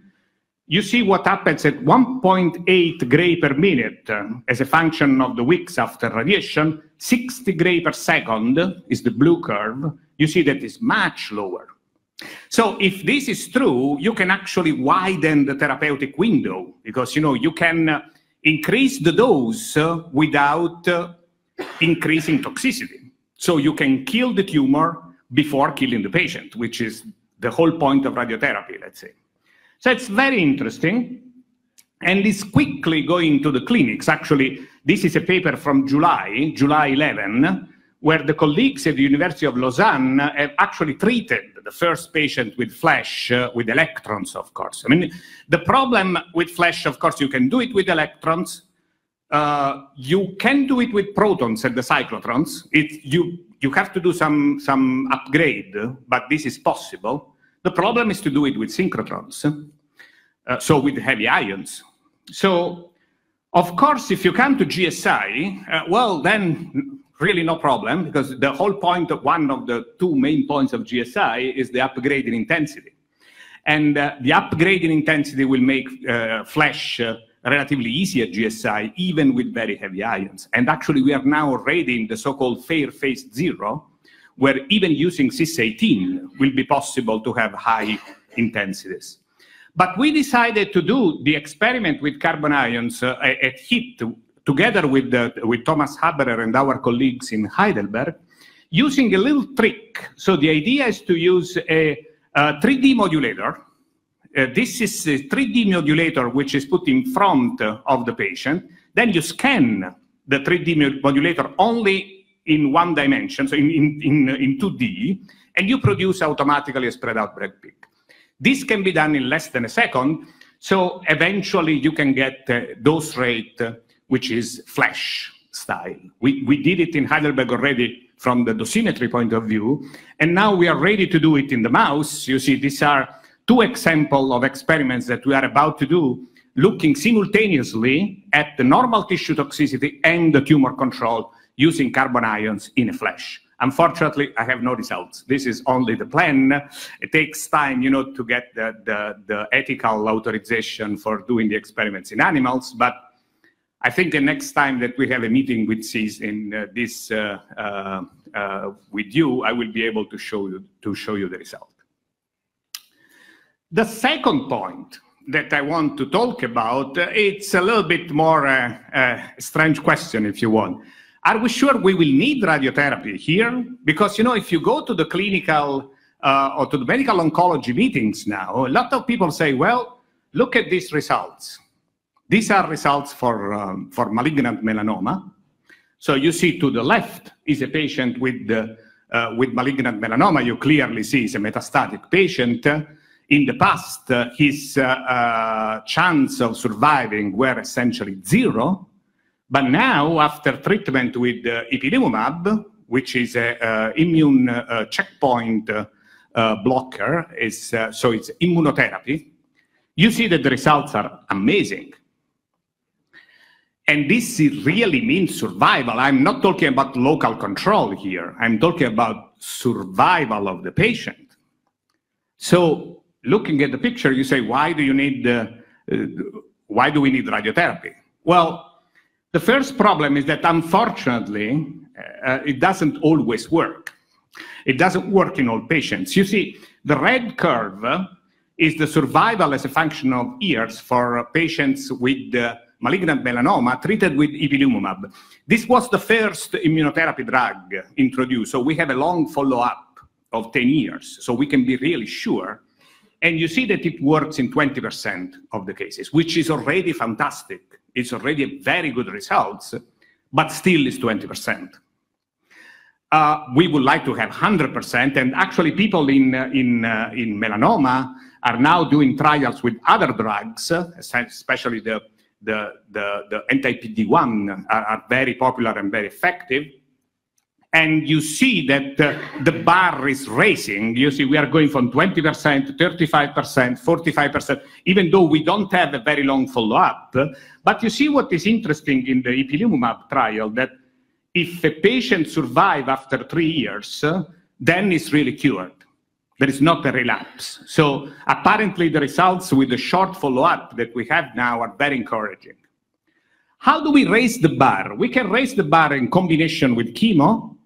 You see what happens at 1.8 gray per minute as a function of the weeks after radiation. 60 gray per second is the blue curve. You see that it's much lower. So if this is true, you can actually widen the therapeutic window because, you know, you can increase the dose without increasing toxicity. So you can kill the tumor before killing the patient, which is the whole point of radiotherapy, let's say. So it's very interesting, and it's quickly going to the clinics. Actually, this is a paper from July 11, where the colleagues at the University of Lausanne have actually treated the first patient with FLASH, with electrons, of course. I mean, the problem with FLASH, of course, you can do it with electrons. You can do it with protons and the cyclotrons. You have to do some upgrade, but this is possible. The problem is to do it with synchrotrons, so with heavy ions. So, of course, if you come to GSI, well, then really no problem, because the whole point of one of the 2 main points of GSI is the upgrading intensity. And the upgrading intensity will make FLASH relatively easy at GSI, even with very heavy ions. And actually, we are now already in the so-called fair phase 0, where even using cis-18 will be possible to have high intensities. But we decided to do the experiment with carbon ions at HEET together with Thomas Haberer and our colleagues in Heidelberg, using a little trick. So the idea is to use a 3D modulator. This is a 3D modulator which is put in front of the patient. Then you scan the 3D modulator only in one dimension, so in 2D, and you produce automatically a spread out break peak. This can be done in less than a second, so eventually you can get dose rate which is flash style. We did it in Heidelberg already from the dosimetry point of view, and now we are ready to do it in the mouse. You see, these are two examples of experiments that we are about to do, looking simultaneously at the normal tissue toxicity and the tumor control using carbon ions in a flash. Unfortunately, I have no results. This is only the plan. It takes time, you know, to get the ethical authorization for doing the experiments in animals, but I think the next time that we have a meeting with SEEIST with you, I will be able to show you the result. The second point that I want to talk about, it's a little bit more a strange question, if you want. Are we sure we will need radiotherapy here? Because, you know, if you go to the clinical or to the medical oncology meetings now, a lot of people say, well, look at these results. These are results for malignant melanoma. So you see to the left is a patient with malignant melanoma. You clearly see it's a metastatic patient. In the past, his chance of surviving were essentially 0. But now, after treatment with ipilimumab, which is an immune checkpoint blocker, so it's immunotherapy, you see that the results are amazing. And this really means survival. I'm not talking about local control here. I'm talking about survival of the patient. So looking at the picture, you say, why do we need radiotherapy? Well, the first problem is that, unfortunately, it doesn't always work. It doesn't work in all patients. You see, the red curve is the survival as a function of years for patients with malignant melanoma treated with ipilimumab. This was the first immunotherapy drug introduced, so we have a long follow-up of 10 years, so we can be really sure. And you see that it works in 20% of the cases, which is already fantastic. It's already a very good results, but still is 20%. We would like to have 100%, and actually people in melanoma are now doing trials with other drugs, especially the anti-PD-1 are very popular and very effective. And you see that the bar is raising. You see, we are going from 20% to 35%, 45%, even though we don't have a very long follow-up. But you see what is interesting in the ipilimumab trial, that if a patient survives after 3 years, then it's really cured. There is not a relapse. So apparently the results with the short follow-up that we have now are very encouraging. How do we raise the bar? We can raise the bar in combination with chemo,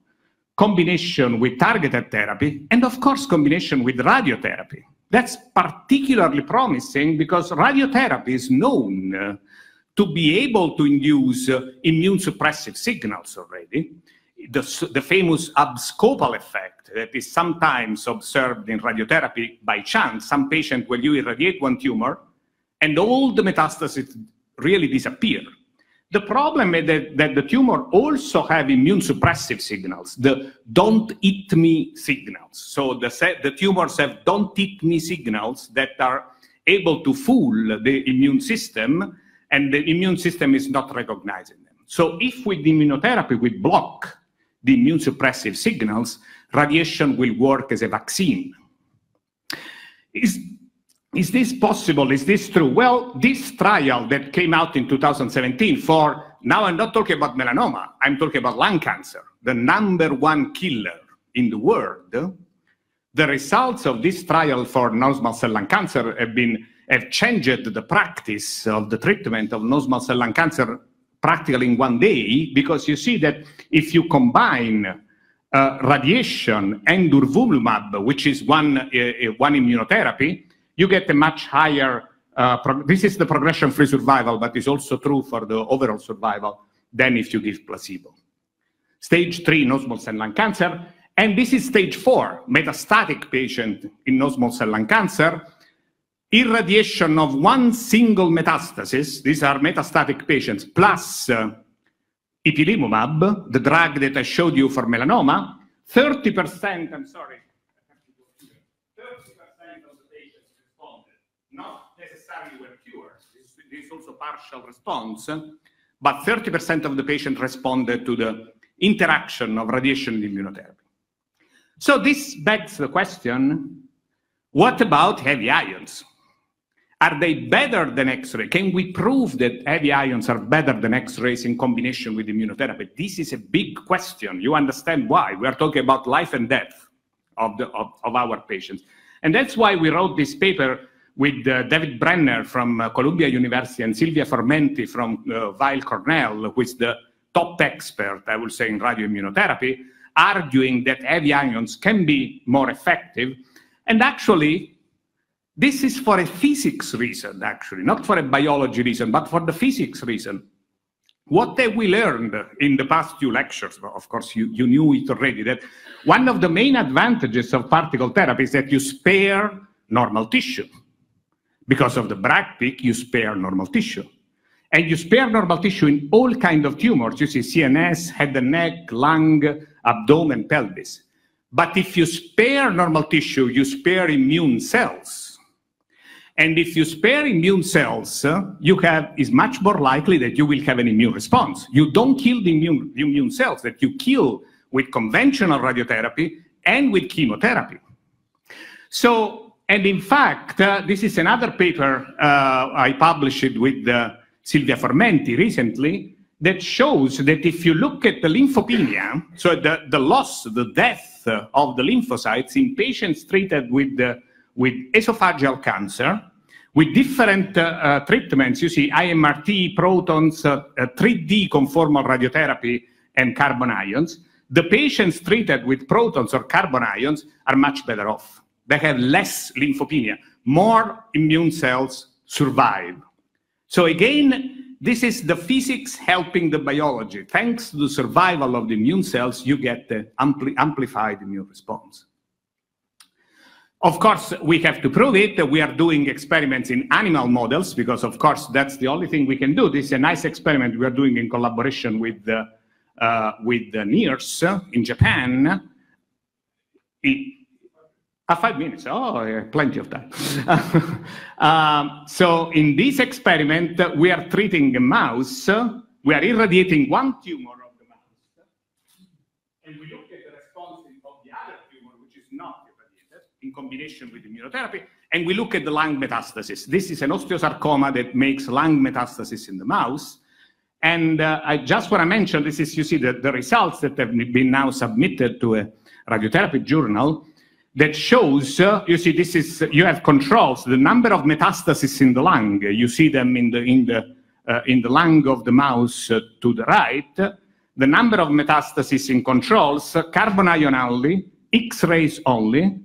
combination with targeted therapy, and of course combination with radiotherapy. That's particularly promising because radiotherapy is known to be able to induce immune suppressive signals already. The famous abscopal effect that is sometimes observed in radiotherapy by chance. Some patient will you irradiate one tumor and all the metastases really disappear. The problem is that the tumor also have immune suppressive signals, the don't eat me signals. So the tumors have don't eat me signals that are able to fool the immune system, and the immune system is not recognizing them. So if with immunotherapy we block the immune suppressive signals, radiation will work as a vaccine. Is this possible? Is this true? Well, this trial that came out in 2017 for, now I'm not talking about melanoma, I'm talking about lung cancer, the #1 killer in the world. The results of this trial for non-small cell lung cancer have changed the practice of the treatment of non-small cell lung cancer practically in 1 day, because you see that if you combine radiation and durvalumab, which is one immunotherapy, you get a much higher, this is the progression-free survival, but it's also true for the overall survival than if you give placebo. Stage 3, non-small cell lung cancer, and this is stage 4, metastatic patient in non-small cell lung cancer. Irradiation of one single metastasis, these are metastatic patients, plus ipilimumab, the drug that I showed you for melanoma, 30%, I'm sorry, 30% of the patients responded. Not necessarily were cured. This is also partial response, but 30% of the patients responded to the interaction of radiation and immunotherapy. So this begs the question, what about heavy ions? Are they better than X-ray? Can we prove that heavy ions are better than X-rays in combination with immunotherapy? This is a big question. You understand why. We are talking about life and death of our patients. And that's why we wrote this paper with David Brenner from Columbia University and Silvia Formenti from Weill Cornell, who is the top expert, I would say, in radioimmunotherapy, arguing that heavy ions can be more effective. And actually, this is for a physics reason, actually, not for a biology reason, but for the physics reason. What have we learned in the past few lectures? Well, of course, you knew it already, that one of the main advantages of particle therapy is that you spare normal tissue. Because of the Bragg peak, you spare normal tissue. And you spare normal tissue in all kinds of tumors. You see CNS, head and neck, lung, abdomen, pelvis. But if you spare normal tissue, you spare immune cells. And if you spare immune cells, it's much more likely that you will have an immune response. You don't kill the immune cells that you kill with conventional radiotherapy and with chemotherapy. So, and in fact, this is another paper I published with Silvia Formenti recently that shows that if you look at the lymphopenia, so the loss, the death of the lymphocytes in patients treated with esophageal cancer, with different treatments, you see IMRT, protons, 3D conformal radiotherapy, and carbon ions, the patients treated with protons or carbon ions are much better off. They have less lymphopenia. More immune cells survive. So again, this is the physics helping the biology. Thanks to the survival of the immune cells, you get the amplified immune response. Of course, we have to prove it. We are doing experiments in animal models because, of course, that's the only thing we can do. This is a nice experiment we are doing in collaboration with the NIRS in Japan. 5 minutes. Oh, yeah, plenty of time. So in this experiment, we are treating a mouse. We are irradiating one tumor of the mouse. And we look at the response of the other tumor, which is not in combination with immunotherapy, and we look at the lung metastasis. This is an osteosarcoma that makes lung metastasis in the mouse. And I just want to mention, this is, you see, the results that have been now submitted to a radiotherapy journal that shows, you see, this is, you have controls, the number of metastases in the lung. You see them in the lung of the mouse to the right. The number of metastases in controls, carbon ion only, X-rays only,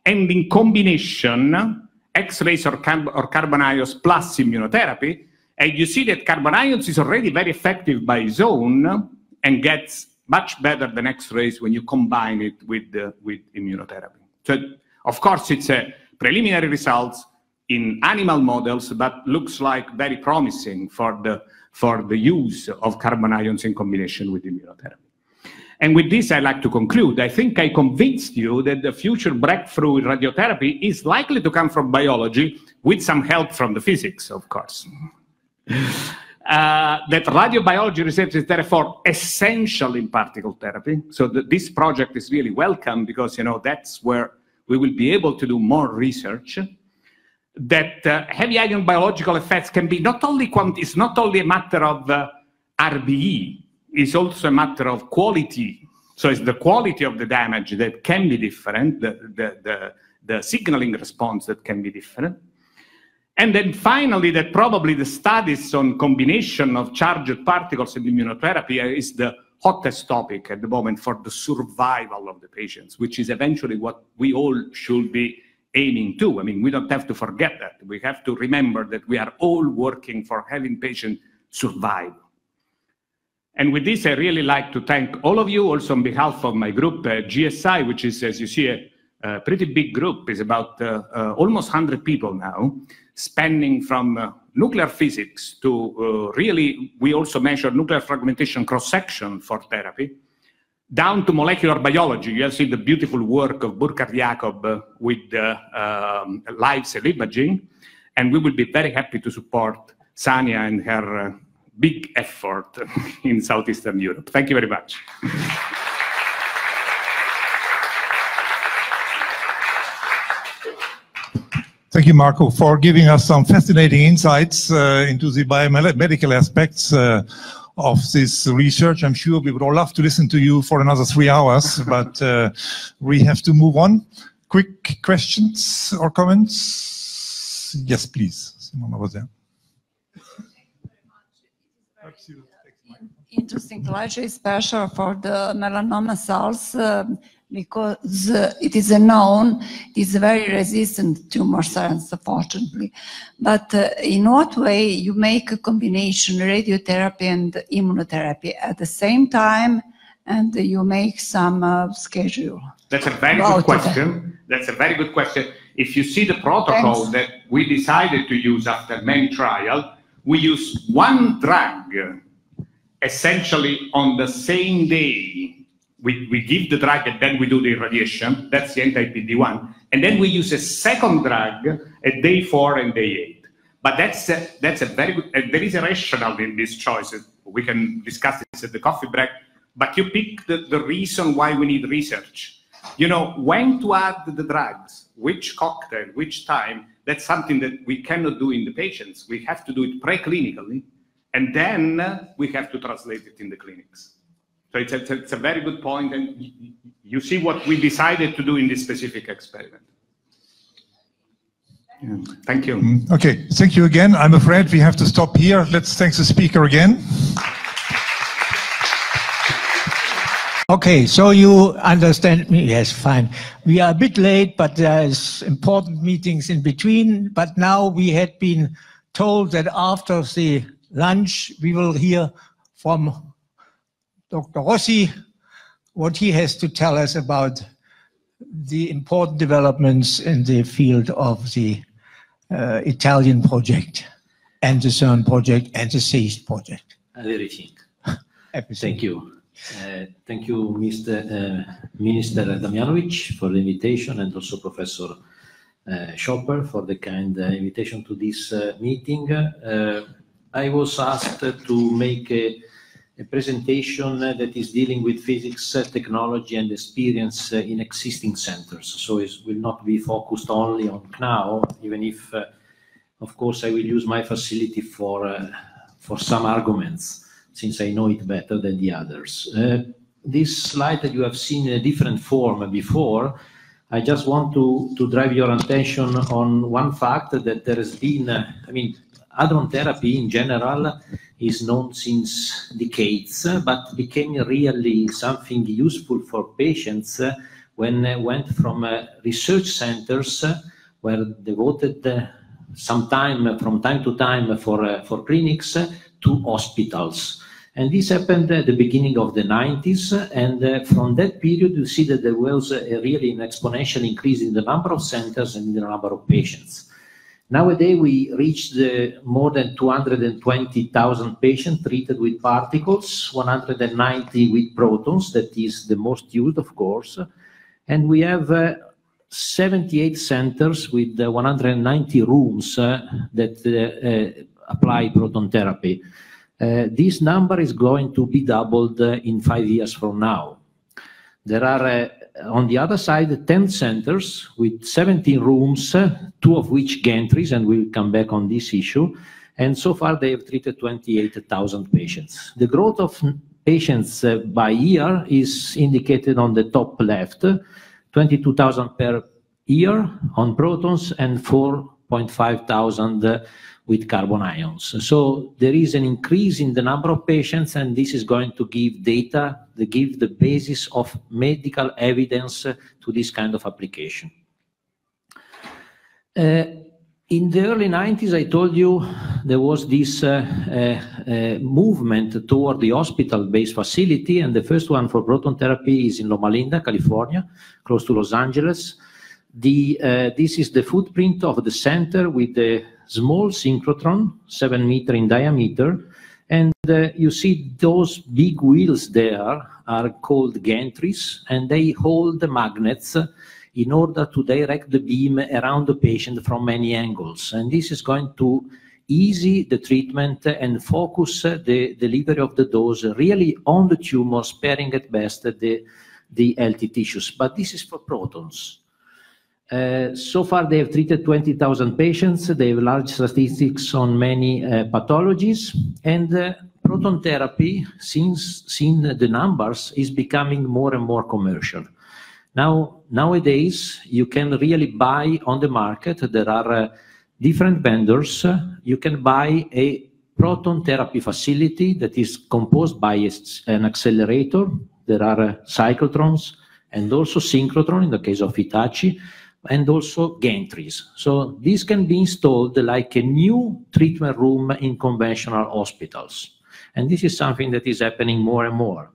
and in combination, X-rays or carbon ions plus immunotherapy. And you see that carbon ions is already very effective by its own and gets much better than X-rays when you combine it with immunotherapy. So, of course, it's a preliminary results in animal models, but looks like very promising for the use of carbon ions in combination with immunotherapy. And with this, I'd like to conclude. I think I convinced you that the future breakthrough in radiotherapy is likely to come from biology with some help from the physics, of course. That radiobiology research is therefore essential in particle therapy. So this project is really welcome because, you know, that's where we will be able to do more research. That heavy ion biological effects can be not only it's not only a matter of RBE, it's also a matter of quality. So it's the quality of the damage that can be different, the signaling response that can be different. And then finally, that probably the studies on combination of charged particles and immunotherapy is the hottest topic at the moment for the survival of the patients, which is eventually what we all should be aiming to. I mean, we don't have to forget that. We have to remember that we are all working for having patients survive. And with this, I really like to thank all of you, also on behalf of my group, GSI, which is, as you see, a pretty big group. It's about almost 100 people now, spanning from nuclear physics to really, we also measure nuclear fragmentation cross-section for therapy, down to molecular biology. You have seen the beautiful work of Burkhard Jakob with live cell imaging, and we will be very happy to support Sania and her big effort in Southeastern Europe. Thank you very much. Thank you, Marco, for giving us some fascinating insights into the biomedical aspects of this research. I'm sure we would all love to listen to you for another 3 hours, but we have to move on. Quick questions or comments? Yes, please. Someone over there. Interesting pleasure, especially for the melanoma cells, because it is known it is a very resistant tumor cells, unfortunately. But in what way you make a combination radiotherapy and immunotherapy at the same time, and you make some schedule? That's a very good question. That's a very good question. If you see the protocol that we decided to use after many trials, we use one drug essentially on the same day. We give the drug and then we do the irradiation. That's the anti-PD-1. And then we use a second drug at day 4 and day 8. But that's a very good, there is a rationale in these choices. We can discuss this at the coffee break, but you pick the reason why we need research. You know, when to add the drugs, which cocktail, which time, that's something that we cannot do in the patients. We have to do it preclinically, and then we have to translate it in the clinics. So it's a very good point, and you see what we decided to do in this specific experiment. Yeah. Thank you. Okay, thank you again. I'm afraid we have to stop here. Let's thank the speaker again. Okay, so you understand me? Yes, fine. We are a bit late, but there's important meetings in between. But now we had been told that after the lunch, we will hear from Dr. Rossi, what he has to tell us about the important developments in the field of the Italian project and the CERN project and the SEEIST project. Everything. Thank you. Thank you, Mr. Minister Damjanovic, for the invitation, and also Professor Schopper for the kind invitation to this meeting. I was asked to make a presentation that is dealing with physics, technology, and experience in existing centers. So it will not be focused only on CNAO, even if, of course, I will use my facility for some arguments, since I know it better than the others. This slide that you have seen in a different form before, I just want to drive your attention on one fact that there has been, I mean, hadron therapy in general is known since decades, but became really something useful for patients when they went from research centers were devoted some time, from time to time, for clinics to hospitals. And this happened at the beginning of the 90s, and from that period you see that there was really an exponential increase in the number of centers and in the number of patients. Nowadays, we reached more than 220,000 patients treated with particles, 190 with protons, that is the most used, of course. And we have 78 centers with 190 rooms that apply proton therapy. This number is going to be doubled in 5 years from now. There are on the other side, 10 centers with 17 rooms, 2 of which gantries, and we'll come back on this issue. And so far, they have treated 28,000 patients. The growth of patients by year is indicated on the top left, 22,000 per year on protons and 4,500 with carbon ions. So there is an increase in the number of patients, and this is going to give data that give the basis of medical evidence to this kind of application. In the early 90s, I told you there was this movement toward the hospital-based facility, and the first one for proton therapy is in Loma Linda, California, close to Los Angeles. This is the footprint of the center with the small synchrotron, 7 meters in diameter, and you see those big wheels there are called gantries, and they hold the magnets in order to direct the beam around the patient from many angles. And this is going to ease the treatment and focus the delivery of the dose really on the tumor, sparing at best the healthy tissues. But this is for protons. So far, they have treated 20,000 patients. They have large statistics on many pathologies. And proton therapy, since the numbers, is becoming more and more commercial. Nowadays, you can really buy on the market. There are different vendors. You can buy a proton therapy facility that is composed by an accelerator. There are cyclotrons and also synchrotron in the case of Hitachi, and also gantries. So this can be installed like a new treatment room in conventional hospitals. And this is something that is happening more and more.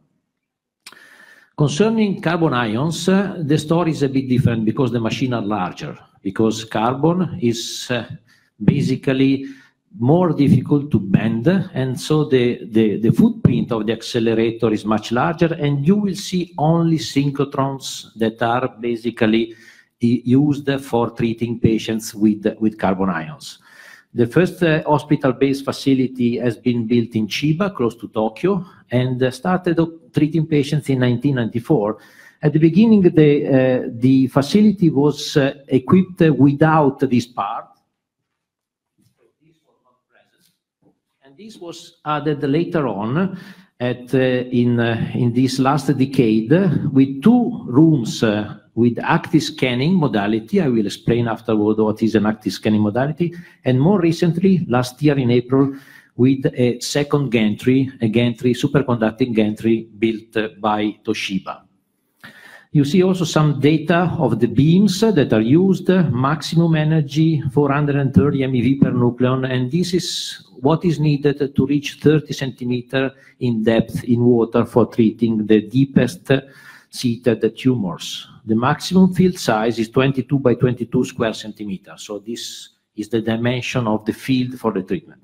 Concerning carbon ions, the story is a bit different because the machines are larger, because carbon is basically more difficult to bend, and so the footprint of the accelerator is much larger, and you will see only synchrotrons that are basically used for treating patients with carbon ions. The first hospital-based facility has been built in Chiba, close to Tokyo, and started treating patients in 1994. At the beginning, the facility was equipped without this part. This was not present. And this was added later on in this last decade with 2 rooms with active scanning modality. I will explain afterward what is an active scanning modality. And more recently, last year in April, with a second gantry, a superconducting gantry built by Toshiba. You see also some data of the beams that are used, maximum energy, 430 MeV per nucleon, and this is what is needed to reach 30 centimeters in depth in water for treating the deepest seated tumors. The maximum field size is 22 by 22 square centimeters. So this is the dimension of the field for the treatment.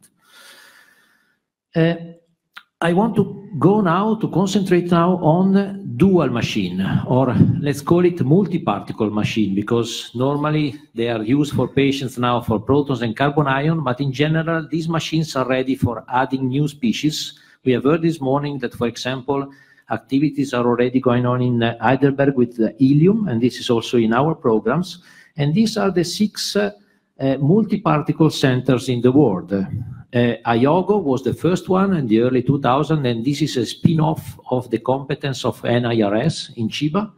I want to go now to concentrate now on dual machine, or let's call it multi-particle machine, because normally they are used for patients now for protons and carbon ion, but in general, these machines are ready for adding new species. We have heard this morning that, for example, activities are already going on in Heidelberg with the helium, and this is also in our programs. And these are the 6 multi-particle centers in the world. IOGO was the first one in the early 2000s, and this is a spin-off of the competence of NIRS in Chiba.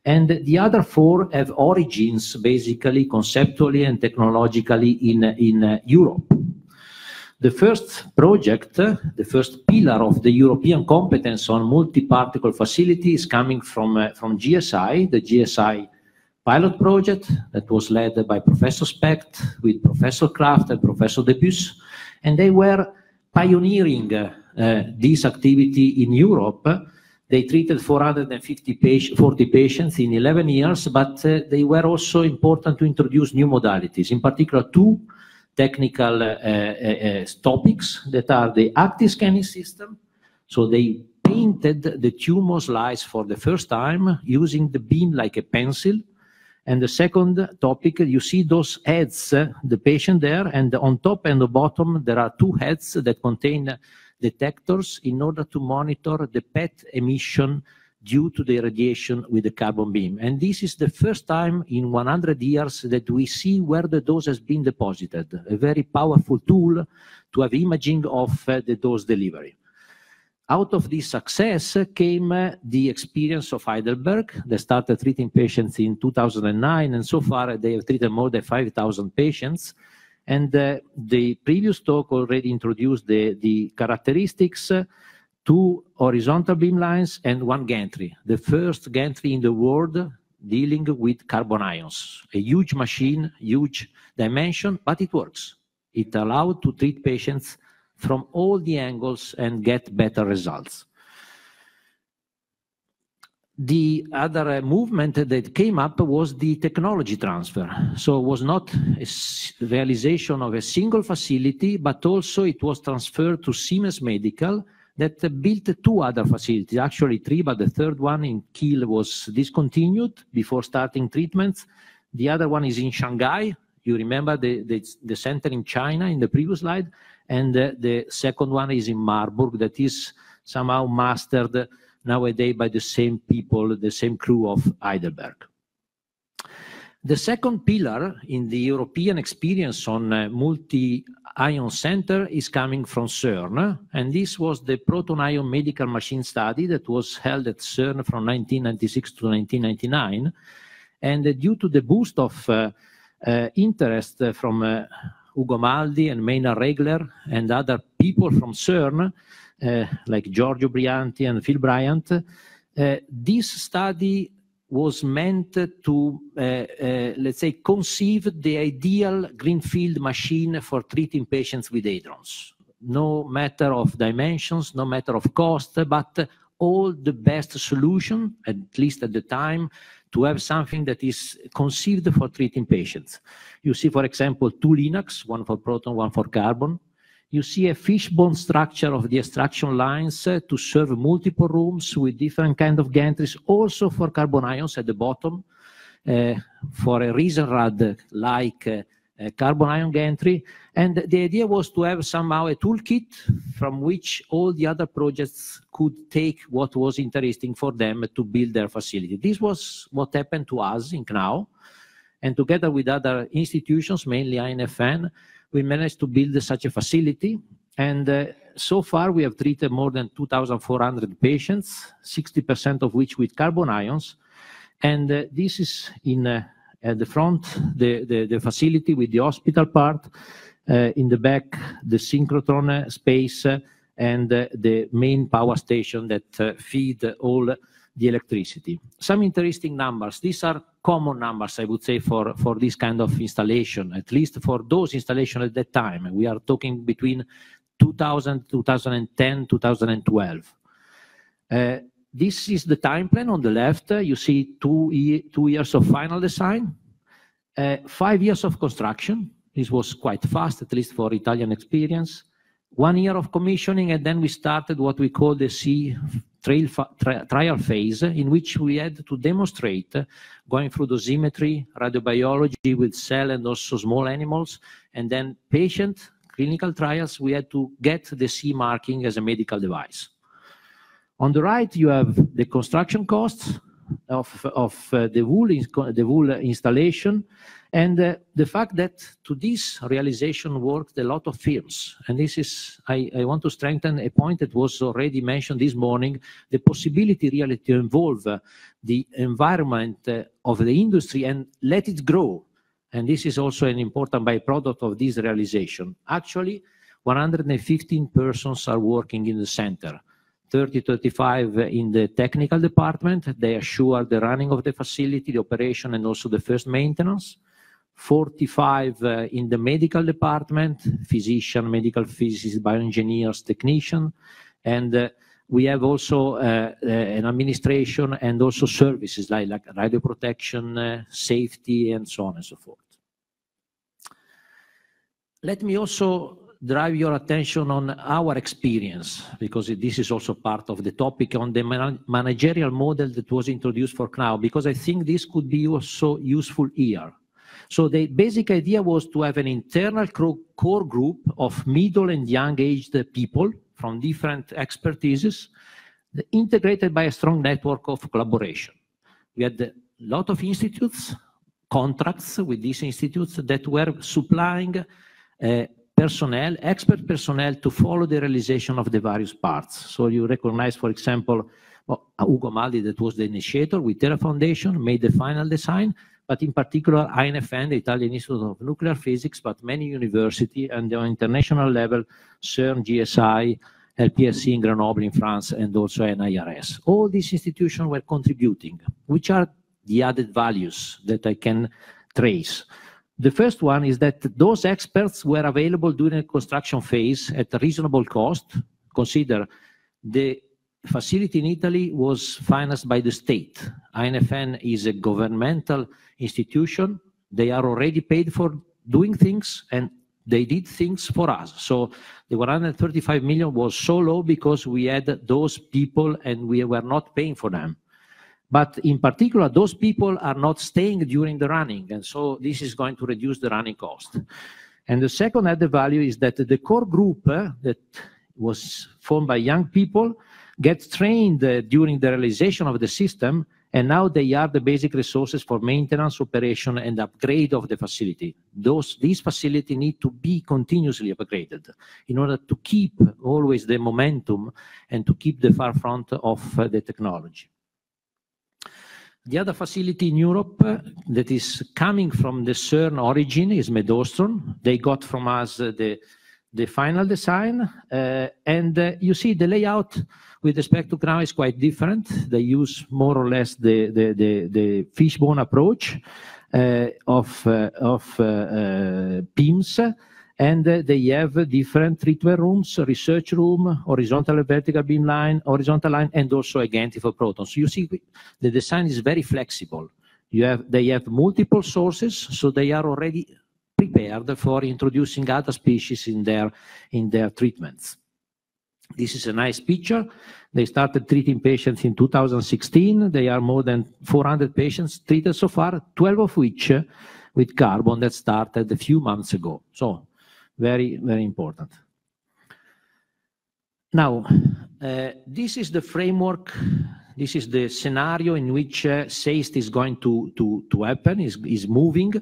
And the other 4 have origins, basically, conceptually and technologically in Europe. The first project, the first pillar of the European competence on multi-particle facility is coming from GSI, the GSI pilot project that was led by Professor Specht with Professor Kraft and Professor Debus. And they were pioneering this activity in Europe. They treated 440 patients in 11 years, but they were also important to introduce new modalities, in particular 2 technical topics that are the active scanning system. So they painted the tumor slice for the first time using the beam like a pencil. And the second topic, you see those heads, the patient there, and on top and the bottom, there are 2 heads that contain detectors in order to monitor the PET emission due to the radiation with the carbon beam. And this is the first time in 100 years that we see where the dose has been deposited, a very powerful tool to have imaging of the dose delivery. Out of this success came the experience of Heidelberg. They started treating patients in 2009, and so far they have treated more than 5,000 patients. And the previous talk already introduced the characteristics, 2 horizontal beam lines and 1 gantry. The first gantry in the world dealing with carbon ions. A huge machine, huge dimension, but it works. It allowed to treat patients from all the angles and get better results. The other movement that came up was the technology transfer. So it was not a realization of a single facility, but also it was transferred to Siemens Medical that built 2 other facilities, actually 3, but the third one in Kiel was discontinued before starting treatments. The other one is in Shanghai. You remember the center in China in the previous slide. And the second one is in Marburg, that is somehow mastered nowadays by the same people, the same crew of Heidelberg. The second pillar in the European experience on multi-ion center is coming from CERN, and this was the proton-ion medical machine study that was held at CERN from 1996 to 1999. And due to the boost of interest from Ugo Maldi and Maynard Regler and other people from CERN, like Giorgio Brianti and Phil Bryant, this study was meant to, let's say, conceive the ideal greenfield machine for treating patients with hadrons. No matter of dimensions, no matter of cost, but all the best solution, at least at the time, to have something that is conceived for treating patients. You see, for example, 2 Linacs, one for proton, one for carbon. You see a fishbone structure of the extraction lines to serve multiple rooms with different kind of gantries, also for carbon ions at the bottom, for a Riesenrad-like carbon ion gantry. And the idea was to have somehow a toolkit from which all the other projects could take what was interesting for them to build their facility. This was what happened to us in KNAU. And together with other institutions, mainly INFN, we managed to build such a facility. And so far, we have treated more than 2,400 patients, 60% of which with carbon ions. And this is in at the front, the facility with the hospital part, in the back, the synchrotron space, and the main power station that feed all the electricity. Some interesting numbers. These are common numbers, I would say, for this kind of installation, at least for those installations at that time. We are talking between 2000, 2010, 2012. This is the time plan on the left. You see 2 years of final design, 5 years of construction. This was quite fast, at least for Italian experience. 1 year of commissioning, and then we started what we call the sea trial phase, in which we had to demonstrate, going through dosimetry, radiobiology with cell and also small animals, and then patient clinical trials, we had to get the CE marking as a medical device. On the right, you have the construction costs of the whole installation, and the fact that to this realization worked a lot of firms. And this is, I want to strengthen a point that was already mentioned this morning, the possibility really to involve the environment of the industry and let it grow. And this is also an important byproduct of this realization. Actually, 115 persons are working in the center. 30, 35 in the technical department. They assure the running of the facility, the operation, and also the first maintenance. 45 in the medical department, physician, medical physicists, bioengineers, technician. And we have also an administration and also services like radio protection, safety, and so on and so forth. Let me also drive your attention on our experience, because this is also part of the topic on the managerial model that was introduced for KNAU, because I think this could be also useful here. So the basic idea was to have an internal core group of middle and young-aged people from different expertises, integrated by a strong network of collaboration. We had a lot of institutes, contracts with these institutes that were supplying personnel, expert personnel, to follow the realization of the various parts. So you recognize, for example, Ugo Maldi, that was the initiator with Terra Foundation, made the final design, but in particular INFN, the Italian Institute of Nuclear Physics, but many universities, and on international level, CERN, GSI, LPSC in Grenoble in France, and also NIRS. All these institutions were contributing, which are the added values that I can trace. The first one is that those experts were available during the construction phase at a reasonable cost. Consider the facility in Italy was financed by the state. INFN is a governmental institution. They are already paid for doing things, and they did things for us. So the 135 million was so low because we had those people and we were not paying for them. But in particular, those people are not staying during the running, and so this is going to reduce the running cost. And the second added value is that the core group that was formed by young people gets trained during the realization of the system, and now they are the basic resources for maintenance, operation, and upgrade of the facility. These facilities need to be continuously upgraded in order to keep always the momentum and to keep the forefront of the technology. The other facility in Europe that is coming from the CERN origin is Medostron. They got from us the final design, and you see the layout with respect to CNAO is quite different. They use more or less the fishbone approach of beams, and they have different treatment rooms, research room, horizontal and vertical beam line, horizontal line, and also again for protons. So you see the design is very flexible. They have multiple sources, so they are already prepared for introducing other species in their treatments. This is a nice picture. They started treating patients in 2016. They are more than 400 patients treated so far, 12 of which with carbon that started a few months ago. So very, very important. Now, this is the framework. This is the scenario in which SEEIST is going to happen, is moving.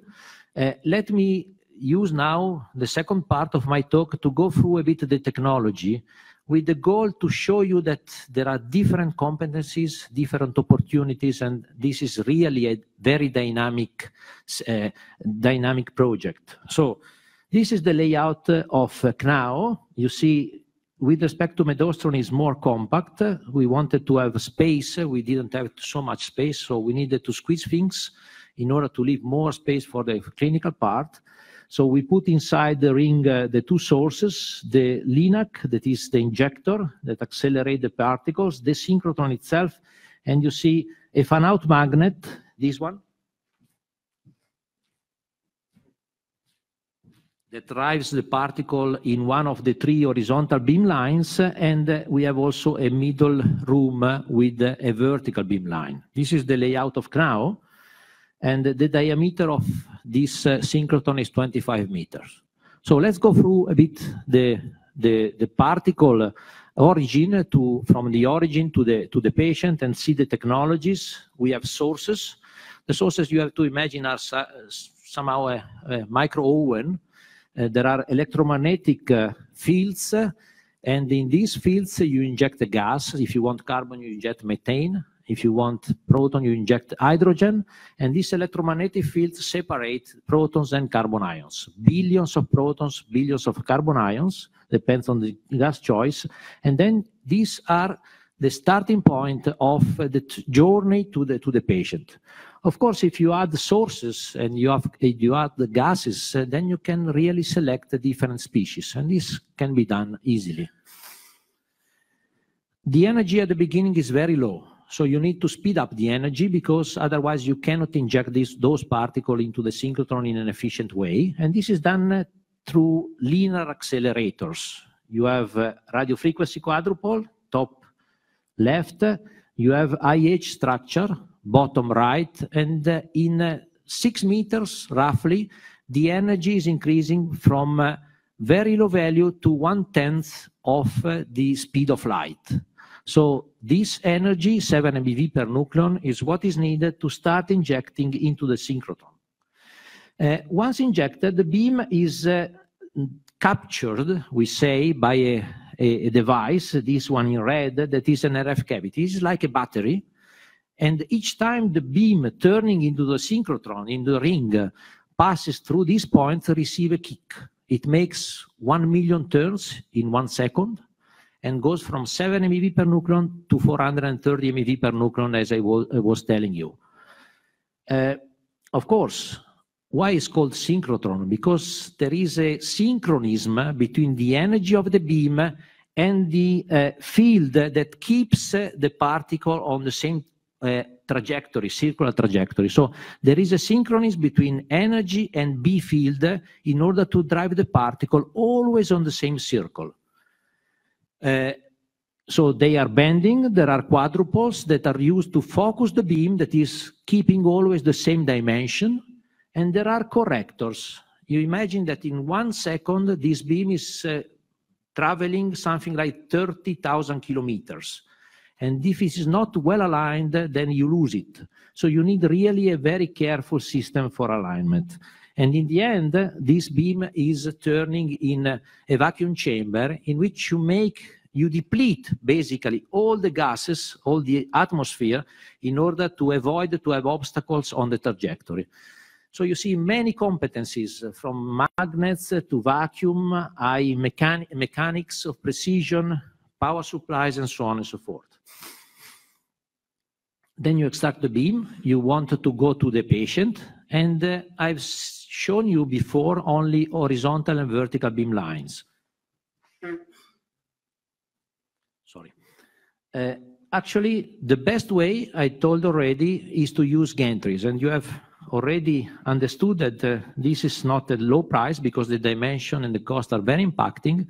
Let me use now the second part of my talk to go through a bit the technology with the goal to show you that there are different competencies, different opportunities, and this is really a very dynamic project. So this is the layout of KNAO. You see, with respect to Medostron, is more compact. We wanted to have space. We didn't have so much space, so we needed to squeeze things in order to leave more space for the clinical part. So we put inside the ring the two sources, the LINAC, that is the injector that accelerates the particles, the synchrotron itself, and you see a fan-out magnet, this one, that drives the particle in one of the three horizontal beam lines, and we have also a middle room with a vertical beam line. This is the layout of KNAO, and the diameter of this synchrotron is 25 meters. So let's go through a bit the particle origin from the origin to the patient and see the technologies. We have sources. The sources you have to imagine are somehow a micro oven. There are electromagnetic fields, and in these fields you inject a gas. If you want carbon, you inject methane. If you want proton, you inject hydrogen, and these electromagnetic fields separate protons and carbon ions. Billions of protons, billions of carbon ions, depends on the gas choice, and then these are the starting point of the journey to the patient. Of course, if you add the sources and you add the gases, then you can really select the different species, and this can be done easily. The energy at the beginning is very low. So you need to speed up the energy because otherwise you cannot inject those particles into the synchrotron in an efficient way. And this is done through linear accelerators. You have radio frequency quadrupole, top left. You have IH structure, bottom right. And in 6 meters, roughly, the energy is increasing from very low value to 1/10 of the speed of light. So this energy, 7 MeV per nucleon, is what is needed to start injecting into the synchrotron. Once injected, the beam is captured, we say, by a device, this one in red, that is an RF cavity. It's like a battery. And each time the beam turning into the synchrotron, in the ring, passes through this point, receive a kick. It makes 1 million turns in 1 second. And goes from 7 MeV per nucleon to 430 MeV per nucleon, as I was telling you. Of course, why it's called synchrotron? Because there is a synchronism between the energy of the beam and the field that keeps the particle on the same trajectory, circular trajectory. So there is a synchronism between energy and B field in order to drive the particle always on the same circle. So they are bending. There are quadrupoles that are used to focus the beam that is keeping always the same dimension. And there are correctors. You imagine that in 1 second, this beam is traveling something like 30,000 kilometers. And if it is not well aligned, then you lose it. So you need really a very careful system for alignment. And in the end, this beam is turning in a vacuum chamber in which you deplete basically all the gases, all the atmosphere, in order to avoid to have obstacles on the trajectory. So you see many competencies from magnets to vacuum, mechanics of precision, power supplies, and so on and so forth. Then you extract the beam, you want to go to the patient, and I've shown you before only horizontal and vertical beam lines. Sorry. Actually, the best way, I told already, is to use gantries, and you have already understood that this is not a low price because the dimension and the cost are very impacting.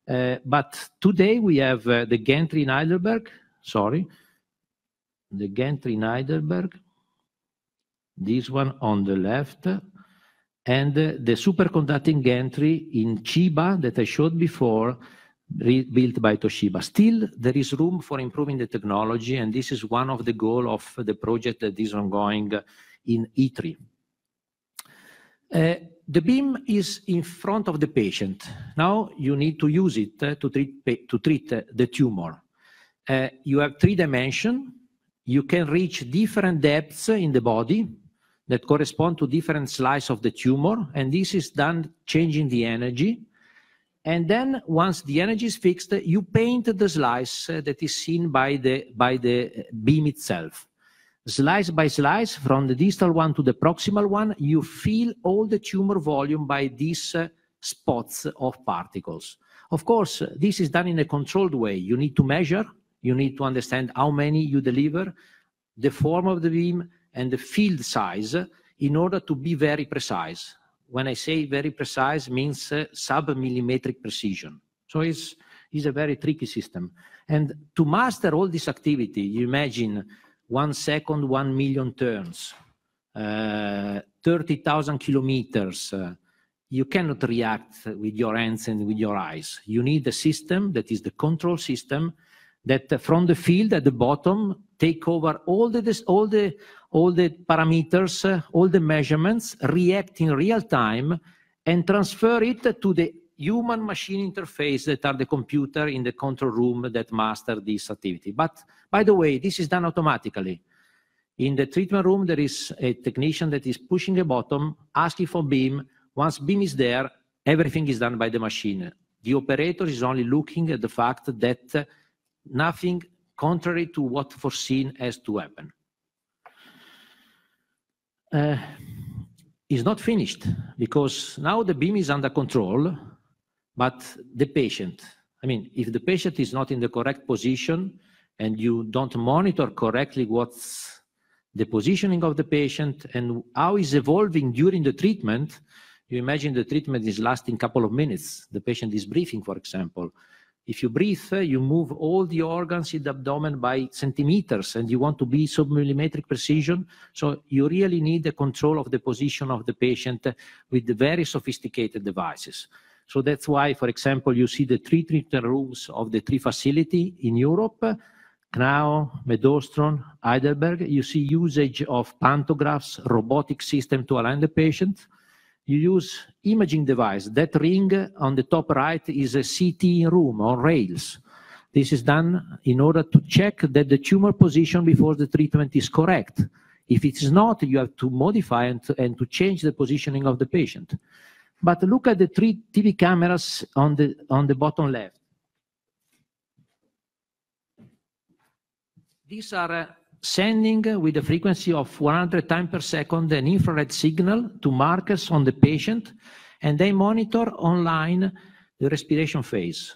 But today we have the gantry in Heidelberg, the gantry in Heidelberg, this one on the left, and the superconducting gantry in Chiba that I showed before, built by Toshiba. Still, there is room for improving the technology, and this is one of the goals of the project that is ongoing in ITRI. The beam is in front of the patient. Now you need to use it to treat the tumor. You have 3 dimensions. You can reach different depths in the body that correspond to different slices of the tumor, and this is done changing the energy. And then once the energy is fixed, you paint the slice that is seen by the beam itself. Slice by slice, from the distal one to the proximal one, you fill all the tumor volume by these spots of particles. Of course, this is done in a controlled way. You need to measure, you need to understand how many you deliver, the form of the beam, and the field size in order to be very precise. When I say very precise, means sub-millimetric precision. So it's a very tricky system. And to master all this activity, you imagine 1 second, 1 million turns, 30,000 kilometers. You cannot react with your hands and with your eyes. You need a system that is the control system that from the field at the bottom take over all the parameters, all the measurements, react in real time, and transfer it to the human-machine interface that are the computer in the control room that master this activity. But by the way, this is done automatically. In the treatment room, there is a technician that is pushing a button, asking for beam. Once beam is there, everything is done by the machine. The operator is only looking at the fact that nothing contrary to what foreseen has to happen. Is not finished because now the beam is under control, but the patient, if the patient is not in the correct position and you don't monitor correctly what's the positioning of the patient and how is evolving during the treatment, you imagine the treatment is lasting a couple of minutes. The patient is breathing, for example. If you breathe, you move all the organs in the abdomen by centimeters, and you want to be sub-millimetric precision. So you really need the control of the position of the patient with the very sophisticated devices. So that's why, for example, you see the 3 treatment rooms of the 3 facility in Europe, Knau, Medostron, Heidelberg. You see usage of pantographs, robotic system to align the patient. You use imaging device. That ring on the top right is a CT room on rails. This is done in order to check that the tumor position before the treatment is correct. If it is not, you have to modify and to change the positioning of the patient. But look at the 3 TV cameras on the bottom left. These are sending with a frequency of 100 times per second an infrared signal to markers on the patient, and they monitor online the respiration phase.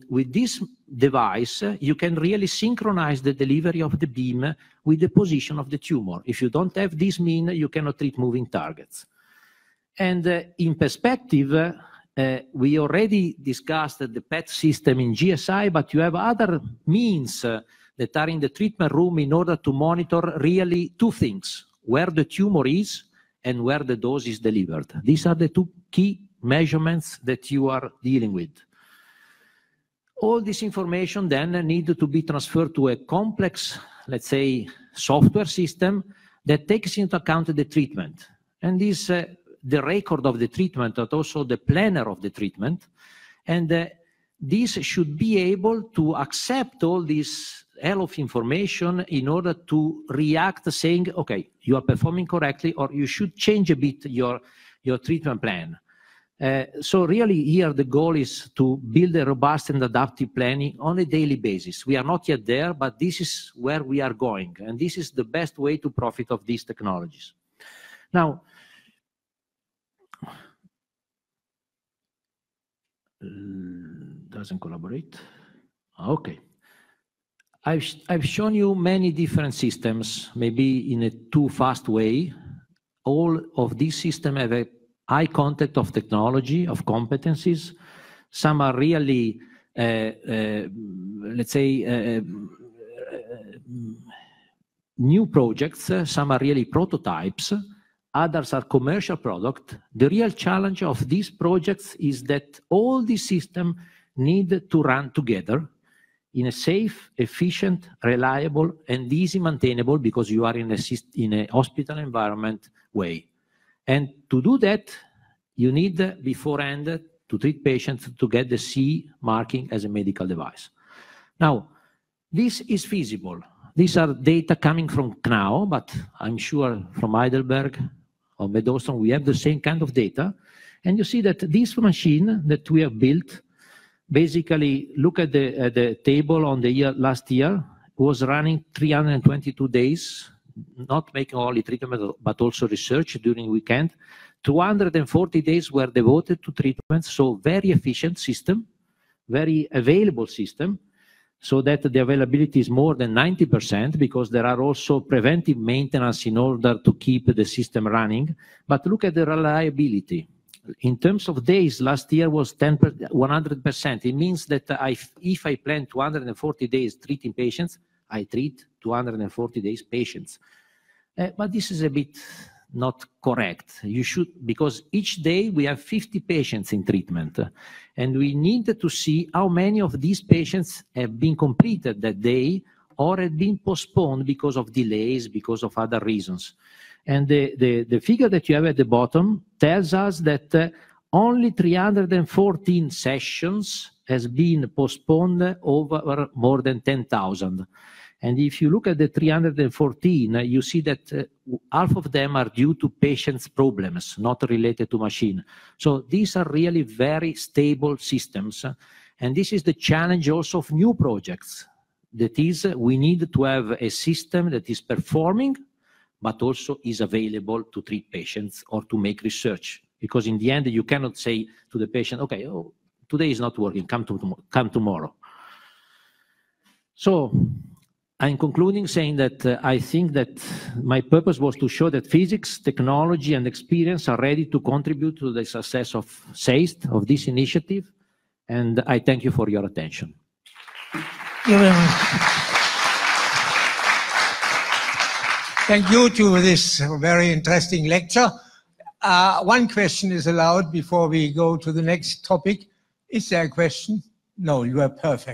With this device, you can really synchronize the delivery of the beam with the position of the tumor. If you don't have this mean, you cannot treat moving targets. And in perspective, we already discussed the PET system in GSI, but you have other means that are in the treatment room in order to monitor really two things: where the tumor is and where the dose is delivered. These are the two key measurements that you are dealing with. All this information then need to be transferred to a complex, let's say, software system that takes into account the treatment. And this the record of the treatment, but also the planner of the treatment. And this should be able to accept all this hell of information in order to react saying, okay, you are performing correctly, or you should change a bit your treatment plan. So really here the goal is to build a robust and adaptive planning on a daily basis. We are not yet there, but this is where we are going. And this is the best way to profit of these technologies. Now, doesn't collaborate. Okay. I've shown you many different systems, maybe in a too fast way. All of these systems have a high content of technology, of competencies. Some are really, let's say, new projects. Some are really prototypes. Others are commercial products. The real challenge of these projects is that all these systems need to run together in a safe, efficient, reliable, and easy maintainable, because you are in a hospital environment way. And to do that, you need beforehand to treat patients to get the CE marking as a medical device. Now, this is feasible. These are data coming from KNAU, but I'm sure from Heidelberg or Medoston, we have the same kind of data. And you see that this machine that we have built, basically, look at the table on the last year, was running 322 days, not making only treatment, but also research during weekend. 240 days were devoted to treatment, so very efficient system, very available system, so that the availability is more than 90%, because there are also preventive maintenance in order to keep the system running. But look at the reliability. In terms of days, last year was 100%. It means that if I plan 240 days treating patients, I treat 240 days patients. But this is a bit not correct. You should, because each day we have 50 patients in treatment, and we need to see how many of these patients have been completed that day or have been postponed because of delays, because of other reasons. And the figure that you have at the bottom tells us that only 314 sessions has been postponed over more than 10,000. And if you look at the 314, you see that half of them are due to patients' problems, not related to machine. So these are really very stable systems. And this is the challenge also of new projects. That is, we need to have a system that is performing, but also is available to treat patients or to make research. Because in the end, you cannot say to the patient, okay, oh, today is not working, come tomorrow. So I'm concluding saying that I think that my purpose was to show that physics, technology, and experience are ready to contribute to the success of SEEIST, of this initiative. And I thank you for your attention. Thank you very much. Thank you to this very interesting lecture. One question is allowed before we go to the next topic. Is there a question? No, you are perfect.